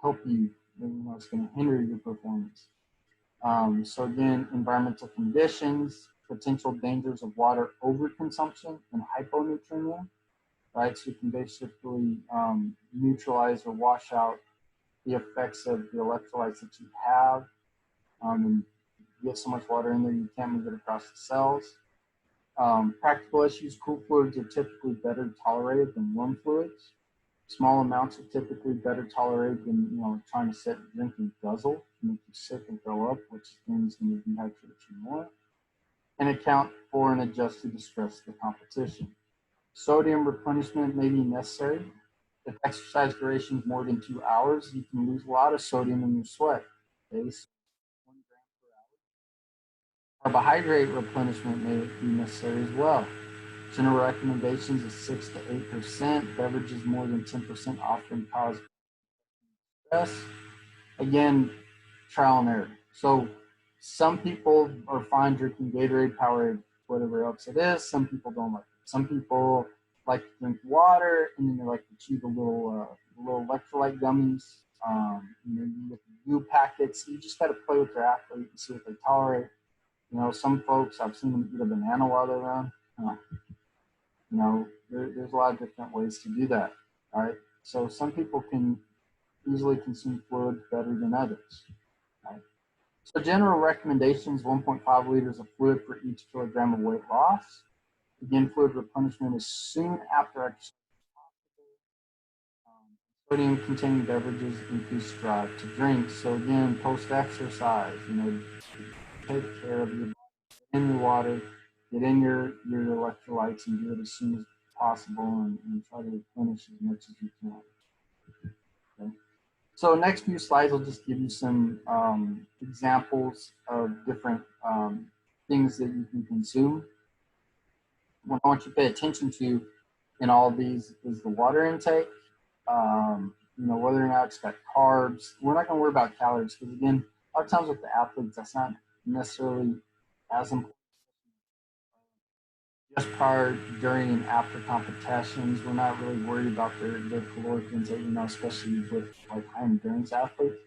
help you. It's going to hinder your performance. So again, environmental conditions, potential dangers of water overconsumption and hyponatremia, right? So you can basically neutralize or wash out the effects of the electrolytes that you have, and you get so much water in there you can't move it across the cells. Practical issues: cool fluids are typically better tolerated than warm fluids. Small amounts are typically better tolerated than trying to sit, drink, and guzzle to make you sick and throw up, which then is going to dehydrate you more. And account for and adjust to the stress of the competition. Sodium replenishment may be necessary. If exercise duration is more than 2 hours, you can lose a lot of sodium in your sweat. Okay, so 1 gram per hour. Carbohydrate replenishment may be necessary as well. General recommendations is 6 to 8%. Beverages more than 10% often cause stress. Again, trial and error. So some people are fine drinking Gatorade, Powerade, whatever else it is. Some people don't like it. Some people like to drink water, and then they like to chew the little electrolyte gummies. You get the goo packets. You just got to play with your athlete and see what they tolerate. Some folks, I've seen them eat a banana while they run. There's a lot of different ways to do that. All right. So some people can easily consume fluid better than others. Right? So general recommendations: 1.5 liters of fluid for each kilogram of weight loss. Again, fluid replenishment is soon after exercise. Sodium-containing beverages increase drive to drink. So again, post-exercise, take care of your body, get in your water, get in your electrolytes, and do it as soon as possible, and try to replenish as much as you can. Okay? So next few slides will just give you some examples of different things that you can consume. What I want you to pay attention to in all of these is the water intake. Whether or not it's got carbs. We're not going to worry about calories because, again, a lot of times with the athletes, that's not necessarily as important. Just prior, during, and after competitions, we're not really worried about their caloric intake, especially with like high endurance athletes.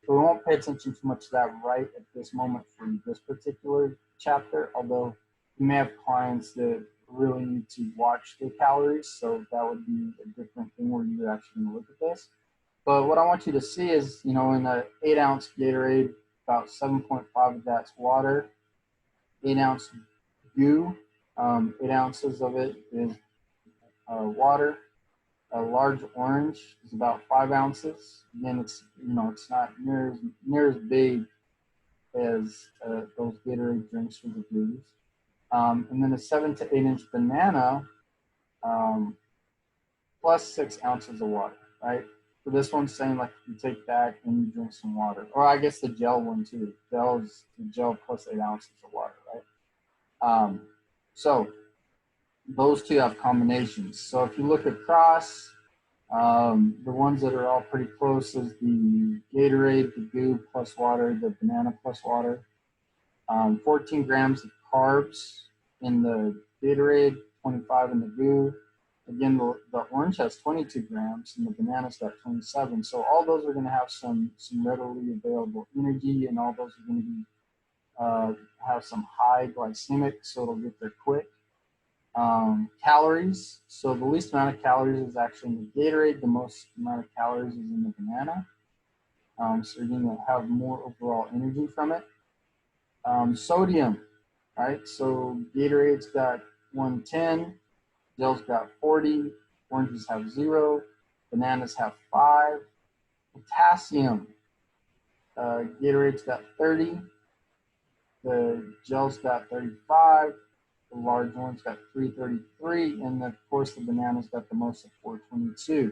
So we won't pay attention too much to that right at this moment for this particular chapter, although you may have clients that really need to watch their calories, so that would be a different thing where you're actually going to look at this. But what I want you to see is, in an 8-ounce Gatorade, about 7.5 of that's water. 8-ounce goo, 8 ounces of it is water. A large orange is about 5 ounces. Again, it's not near as big as those Gatorade drinks for the goos. And then a 7 to 8 inch banana, plus 6 ounces of water, right? So this one's saying like you take that and you drink some water, or I guess the gel one too. The gel plus 8 ounces of water, right? So those two have combinations. So if you look across, the ones that are all pretty close is the Gatorade, the goo plus water, the banana plus water. 14 grams of carbs in the Gatorade, 25 in the goo. Again, the orange has 22 grams and the banana's got 27. So all those are going to have some readily available energy, and all those are going to be have some high glycemic, so it'll get there quick. Calories. So the least amount of calories is actually in the Gatorade. The most amount of calories is in the banana. So you're going to have more overall energy from it. Sodium, right? So Gatorade's got 110, gel's got 40, oranges have 0, bananas have 5. Potassium, Gatorade's got 30, the gel's got 35, the large one's got 333, and of course the banana's got the most at 422.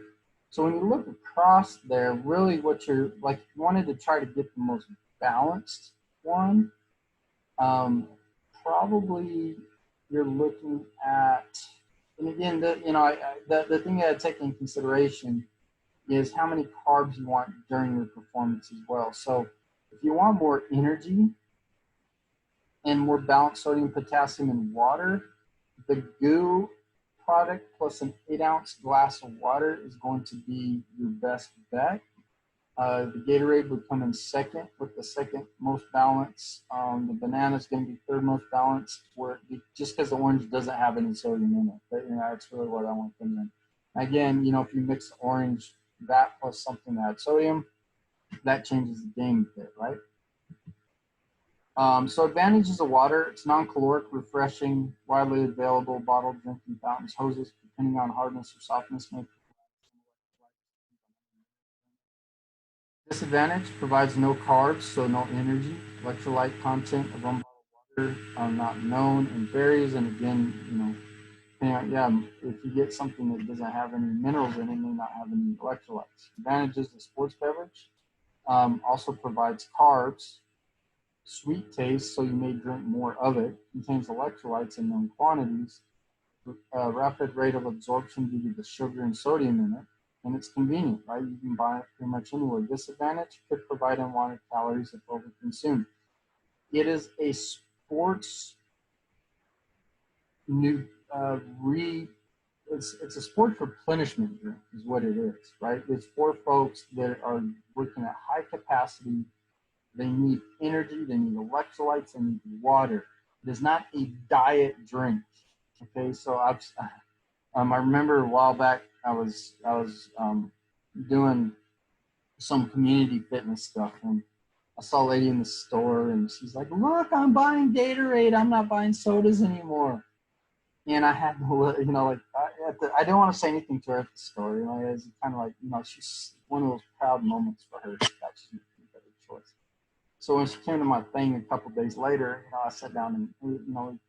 So when you look across there, really what you're like, if you wanted to try to get the most balanced one, probably you're looking at, and again, the thing that I take into consideration is how many carbs you want during your performance as well. So if you want more energy and more balanced sodium, potassium, and water, the goo product plus an 8-ounce glass of water is going to be your best bet. The Gatorade would come in second with the second most balance. The banana is going to be third most balanced, just because the orange doesn't have any sodium in it. But, that's really what I want to put in. Again, if you mix orange, that plus something that had sodium, that changes the game a bit, right? So advantages of water: it's non-caloric, refreshing, widely available, bottled drinking fountains, hoses, depending on hardness or softness, may. Disadvantage: provides no carbs, so no energy. Electrolyte content of unbottled water are not known and varies. And again, if you get something that doesn't have any minerals in it, it may not have any electrolytes. Advantages: the sports beverage also provides carbs, sweet taste, so you may drink more of it. Contains electrolytes in known quantities. Rapid rate of absorption due to the sugar and sodium in it. And it's convenient, right? You can buy it pretty much anywhere. Disadvantage: could provide unwanted calories if overconsumed. It is a sports new it's a sports replenishment drink is what it is, right? It's for folks that are working at high capacity. They need energy, they need electrolytes, they need water. It is not a diet drink. Okay, so I remember a while back I was doing some community fitness stuff, and I saw a lady in the store, and she's like, "Look, I'm buying Gatorade. I'm not buying sodas anymore." And I had to, I didn't want to say anything to her at the store. It's kind of like, she's one of those proud moments for her that she made a better choice. So when she came to my thing a couple of days later, I sat down and,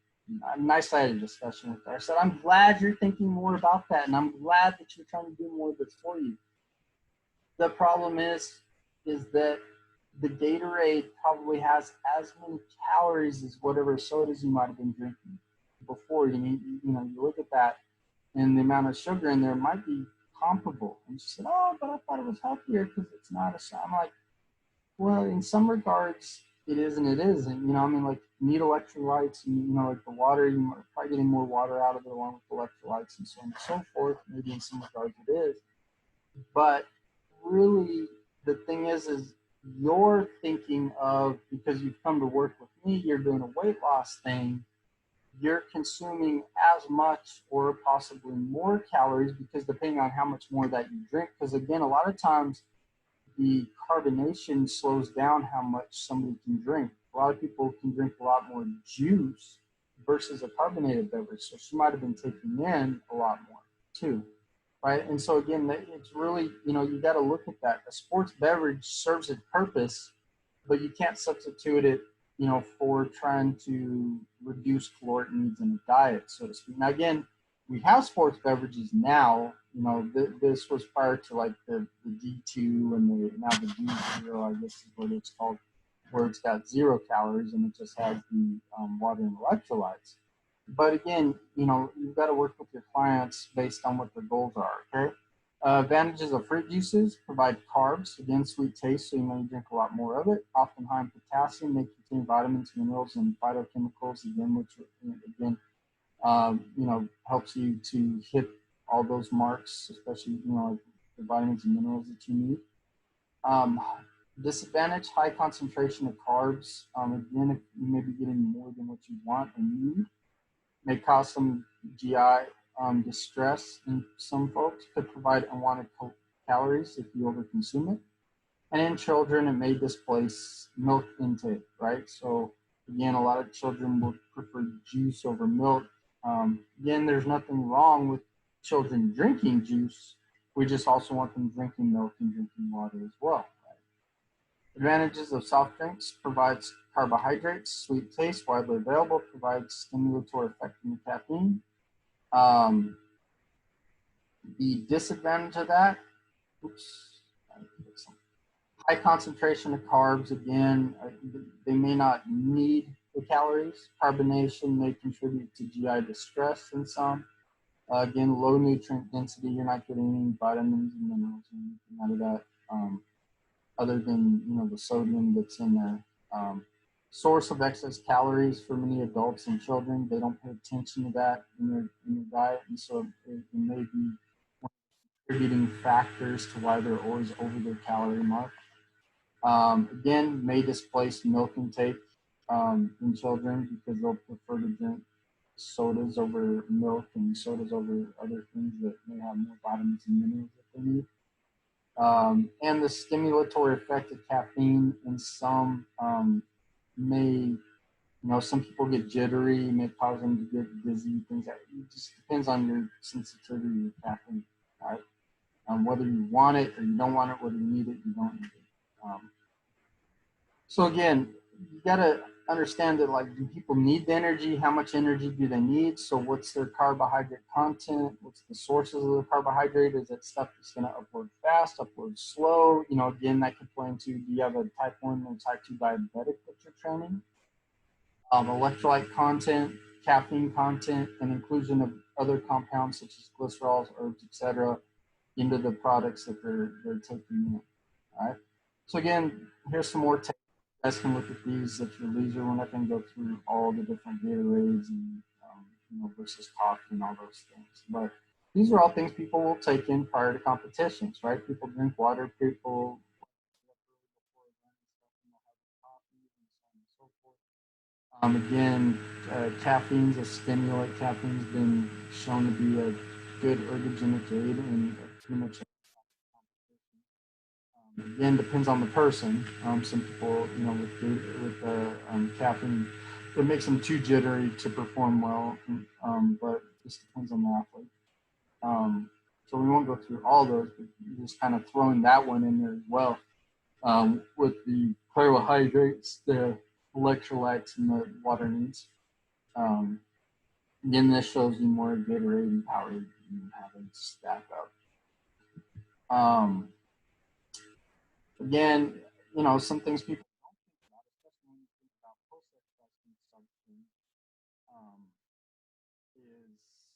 nice I had a discussion with her. I said, "I'm glad you're thinking more about that, and I'm glad that you're trying to do more of this for you. The problem is that the Gatorade probably has as many calories as whatever sodas you might have been drinking before. You look at that, and the amount of sugar in there might be comparable." And she said, "Oh, but I thought it was healthier because it's not a." I'm like, well, in some regards, it is and it isn't. Like, you need electrolytes, and like the water, you're probably getting more water out of it along with electrolytes and so on and so forth. Maybe in some regards it is, but really, the thing is you're thinking of, because you've come to work with me, you're doing a weight loss thing, you're consuming as much or possibly more calories, because depending on how much more that you drink, because again, a lot of times the carbonation slows down how much somebody can drink. A lot of people can drink a lot more juice versus a carbonated beverage, so she might have been taking in a lot more too. Right. And so again, it's really, you got to look at that. A sports beverage serves its purpose, but you can't substitute it, for trying to reduce caloric needs in a diet, so to speak. Now, again, we have sports beverages now. This was prior to like the D2 and now the D0, I guess is what it's called, where it's got 0 calories and it just has the water and electrolytes. But again, you've got to work with your clients based on what their goals are, okay? Advantages of fruit juices: provide carbs, again, sweet taste, so you may drink a lot more of it. Often high in potassium, they contain vitamins, minerals, and phytochemicals, again, which, again, helps you to hit all those marks, especially, like the vitamins and minerals that you need. Um, Disadvantage, high concentration of carbs. Again, if you may be getting more than what you want and need, may cause some GI distress in some folks, could provide unwanted calories if you overconsume it. And in children, it may displace milk intake, right? So again, a lot of children will prefer juice over milk. Again, there's nothing wrong with children drinking juice. We just also want them drinking milk and drinking water as well. Advantages of soft drinks: provides carbohydrates, sweet taste, widely available, provides stimulatory effect from the caffeine. Um, the disadvantage of that, oops, high concentration of carbs. Again, they may not need the calories. Carbonation may contribute to GI distress in some. Again, low nutrient density. You're not getting any vitamins and minerals or anything out of that. Other than the sodium that's in there. Source of excess calories for many adults and children. They don't pay attention to that in their diet, and so it may be contributing factors to why they're always over their calorie mark. Again, may displace milk intake in children because they'll prefer to drink sodas over milk and sodas over other things that may have more vitamins and minerals that they need. And the stimulatory effect of caffeine in some may, some people get jittery, may cause them to get dizzy, things like that. It just depends on your sensitivity to caffeine, right? Whether you want it or you don't want it, whether you need it, you don't need it. So again, you got to understand that, like, do people need the energy? How much energy do they need? So what's their carbohydrate content? What's the sources of the carbohydrate? Is it stuff that's going to upload fast, upload slow? Again, that could play into, do you have a type 1 or type 2 diabetic that you're training? Electrolyte content, caffeine content, and inclusion of other compounds such as glycerols, herbs, etc., into the products that they're taking in. All right. So again, here's some more tips. You guys can look at these at your leisure. We're not going to go through all the different Gatorades and versus coffee and all those things. But these are all things people will take in prior to competitions, right? People drink water. People again, caffeine's a stimulant. Caffeine's been shown to be a good ergogenic aid in pretty much. Again, depends on the person. Some people, with caffeine, it makes them too jittery to perform well, but it just depends on the athlete. So we won't go through all those, but just kind of throwing that one in there as well. With the carbohydrates, the electrolytes, and the water needs. Again, this shows you more Gatorade and Powerade you have it stack up. Again, some things people don't think about, especially when you think about post-exercise consumption, is,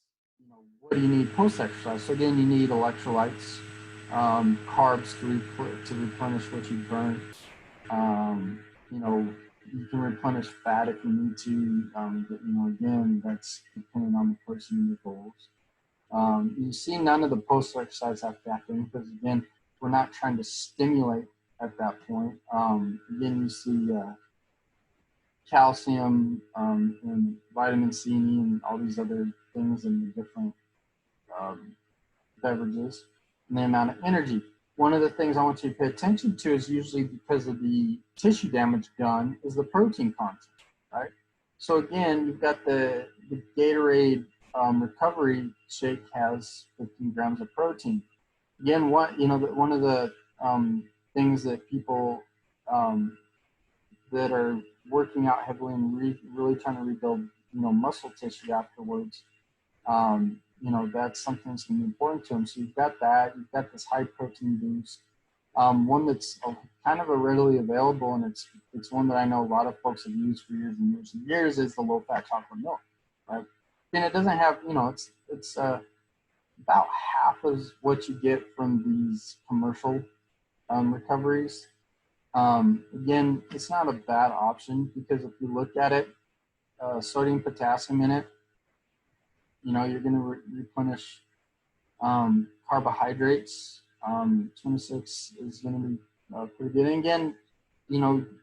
what do you need post-exercise? So again, you need electrolytes, carbs to replenish what you burn. You can replenish fat if you need to. But, again, that's depending on the person and your goals. You see none of the post-exercise have caffeine because, again, we're not trying to stimulate at that point. Again, you see calcium and vitamin C and all these other things in the different beverages, and the amount of energy. One of the things I want you to pay attention to is usually because of the tissue damage done is the protein content, right? So again, you've got the Gatorade recovery shake has 15 grams of protein. Again, one of the things that people that are working out heavily and really trying to rebuild, muscle tissue afterwards, that's something that's going to be important to them. So you've got that. You've got this high protein boost. One that's kind of a readily available, and it's one that I know a lot of folks have used for years and years and years, is the low-fat chocolate milk, right? And it doesn't have, it's about half of what you get from these commercial recoveries. Again, it's not a bad option because if you look at it, sodium, potassium in it, you're going to replenish Carbohydrates, 26 is going to be pretty good. And again,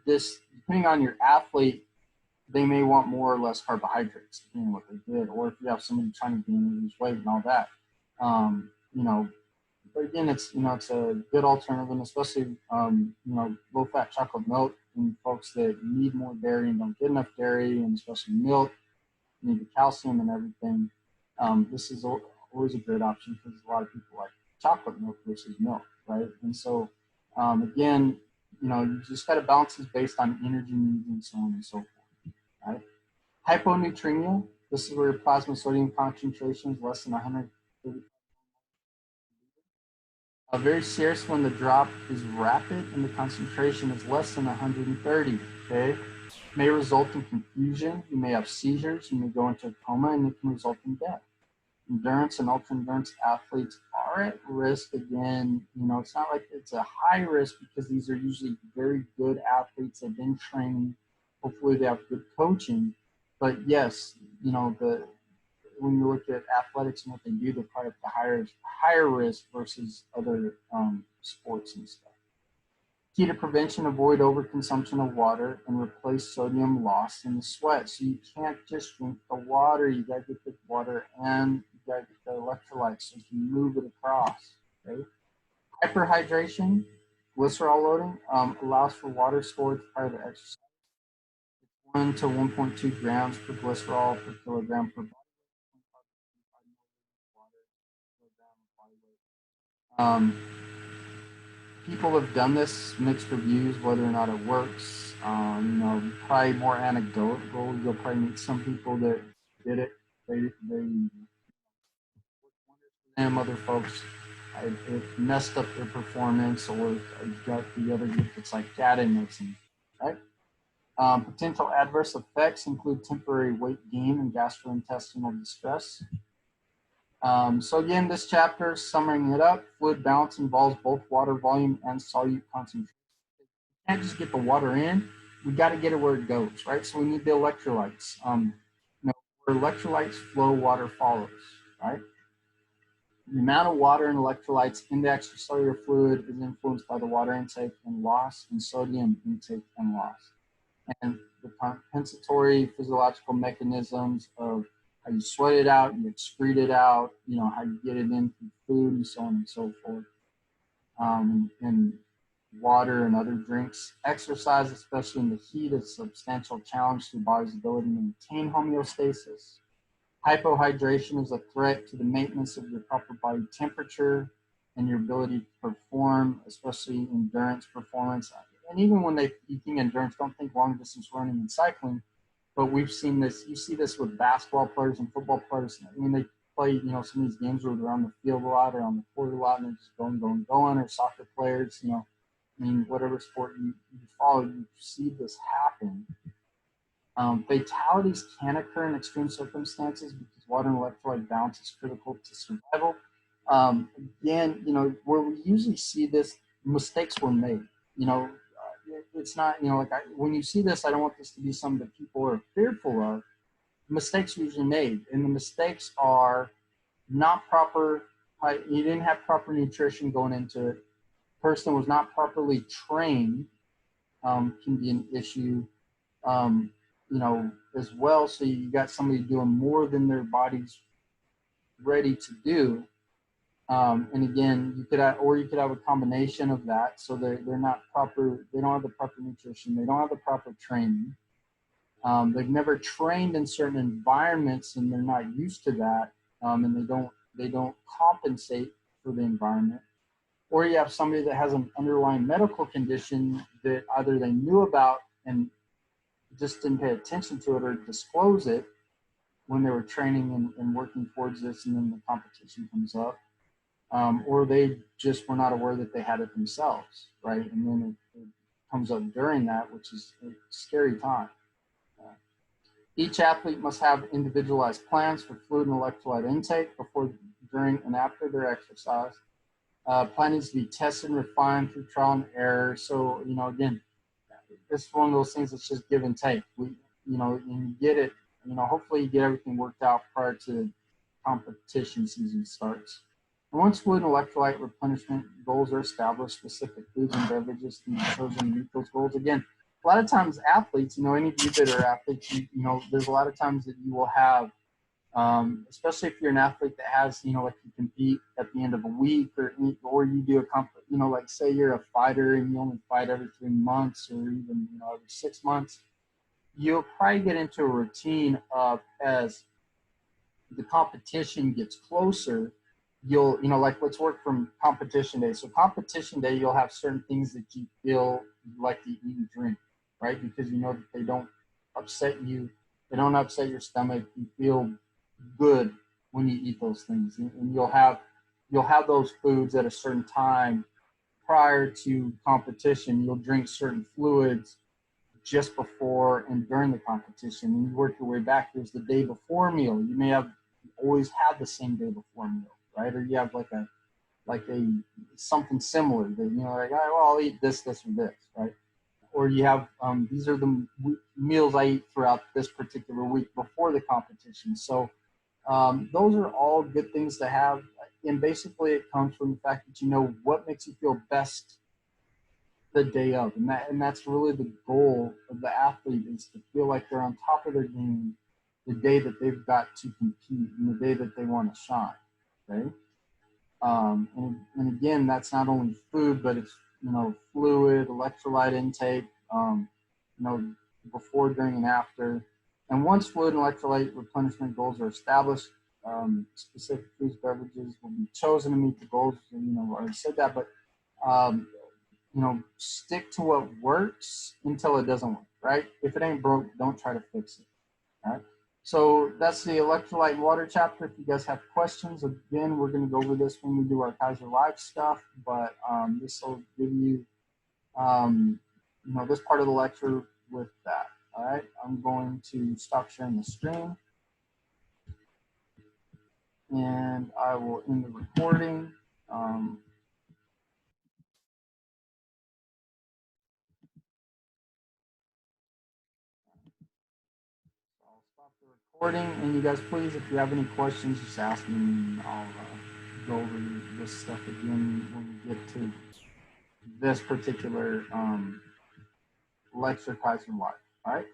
this, depending on your athlete, they may want more or less carbohydrates, depending on what they did, or if you have somebody trying to gain or lose weight and all that. But again, it's a good alternative, and especially low fat chocolate milk and folks that need more dairy and don't get enough dairy, and especially milk, need the calcium and everything. This is always a great option because a lot of people like chocolate milk versus milk, right? And so again, you just got to balance this based on energy needs and so on and so forth, right? Hyponatremia. This is where your plasma sodium concentration is less than 130. Very serious when the drop is rapid and the concentration is less than 130. Okay, may result in confusion. You may have seizures. You may go into a coma, and it can result in death. Endurance and ultra endurance athletes are at risk. Again, it's not like it's a high risk because these are usually very good athletes. They've been trained. Hopefully, they have good coaching. But yes, when you look at athletics and what they do, they're probably at the higher risk versus other sports and stuff. Key to prevention: avoid overconsumption of water and replace sodium lost in the sweat. So you can't just drink the water. You got to get the water and you got to get the electrolytes so you can move it across. Okay? Hyperhydration, glycerol loading, allows for water storage prior to exercise. 1 to 1.2 grams per glycerol per kilogram per body. Um, People have done this, mixed reviews, whether or not it works. Probably more anecdotal. You'll probably meet some people that did it. They them other folks, it messed up their performance, or got the other group that's like that in mixing, right? Potential adverse effects include temporary weight gain and gastrointestinal distress. So again, this chapter, summing it up, fluid balance involves both water volume and solute concentration. We can't just get the water in, we got to get it where it goes, right? So we need the electrolytes. Where electrolytes flow, water follows, right? The amount of water and electrolytes in the extracellular fluid is influenced by the water intake and loss and sodium intake and loss. And the compensatory physiological mechanisms of how you sweat it out, you excrete it out, how you get it in through food and so on and so forth, and water and other drinks. Exercise, especially in the heat, is a substantial challenge to the body's ability to maintain homeostasis. Hypohydration is a threat to the maintenance of your proper body temperature and your ability to perform, especially endurance performance. And even when you think endurance, don't think long distance running and cycling, but we've seen this. You see this with basketball players and football players. I mean, they play, some of these games where they're on the field a lot or on the court a lot, and they're just going, or soccer players, whatever sport you follow, you see this happen. Fatalities can occur in extreme circumstances because water and electrolyte balance is critical to survival. Again, where we usually see this, mistakes were made. It's not, when you see this, I don't want this to be something that people are fearful of. Mistakes are usually made, and the mistakes are not proper. You didn't have proper nutrition going into it. Person was not properly trained, can be an issue. As well. So you got somebody doing more than their body's ready to do. And again, you could have a combination of that. So they're not proper. They don't have the proper nutrition. They don't have the proper training. They've never trained in certain environments, and they're not used to that. And they don't compensate for the environment. Or you have somebody that has an underlying medical condition that either they knew about and just didn't pay attention to it or disclose it when they were training and working towards this, and then the competition comes up, or they just were not aware that they had it themselves, right? And then it comes up during that, which is a scary time. Each athlete must have individualized plans for fluid and electrolyte intake before, during, and after their exercise. Plan needs to be tested and refined through trial and error. So, again, it's one of those things that's just give and take. And you get it, hopefully you get everything worked out prior to competition season starts. And once fluid and electrolyte replenishment goals are established, specific foods and beverages can be chosen to meet those goals. Again, a lot of times athletes, any of you that are athletes, there's a lot of times that you will have, especially if you're an athlete that has, like you compete at the end of a week, or you do a like say you're a fighter and you only fight every 3 months or even, every 6 months, you'll probably get into a routine of, as the competition gets closer, you'll, like let's work from competition day. So competition day, you'll have certain things that you feel like to eat and drink, right? Because you know that they don't upset you, they don't upset your stomach. You feel good when you eat those things, and you'll have those foods at a certain time prior to competition. You'll drink certain fluids just before and during the competition. And you work your way back. There's the day before meal. You may have always had the same day before meal, right? Or you have like a something similar that, like, all right, well, I'll eat this, this, or this, right? Or you have, these are the meals I eat throughout this particular week before the competition. So those are all good things to have. And basically it comes from the fact that you know what makes you feel best the day of, and that's really the goal of the athlete, is to feel like they're on top of their game the day that they've got to compete and the day that they want to shine. Okay. And again, that's not only food, but it's, fluid, electrolyte intake, you know, before, during, and after. And once fluid and electrolyte replenishment goals are established, specific foods, beverages will be chosen to meet the goals. And, I already said that, but um, stick to what works until it doesn't work, right? If it ain't broke, don't try to fix it, all right? So that's the electrolyte and water chapter. If you guys have questions, again, we're going to go over this when we do our Kaiser Live stuff, but this will give you, this part of the lecture with that, all right? I'm going to stop sharing the screen, and I will end the recording. I'll stop the recording, and you guys, please, if you have any questions, just ask me, and I'll go over this stuff again when we get to this particular lecture, Kaiser Live. All right.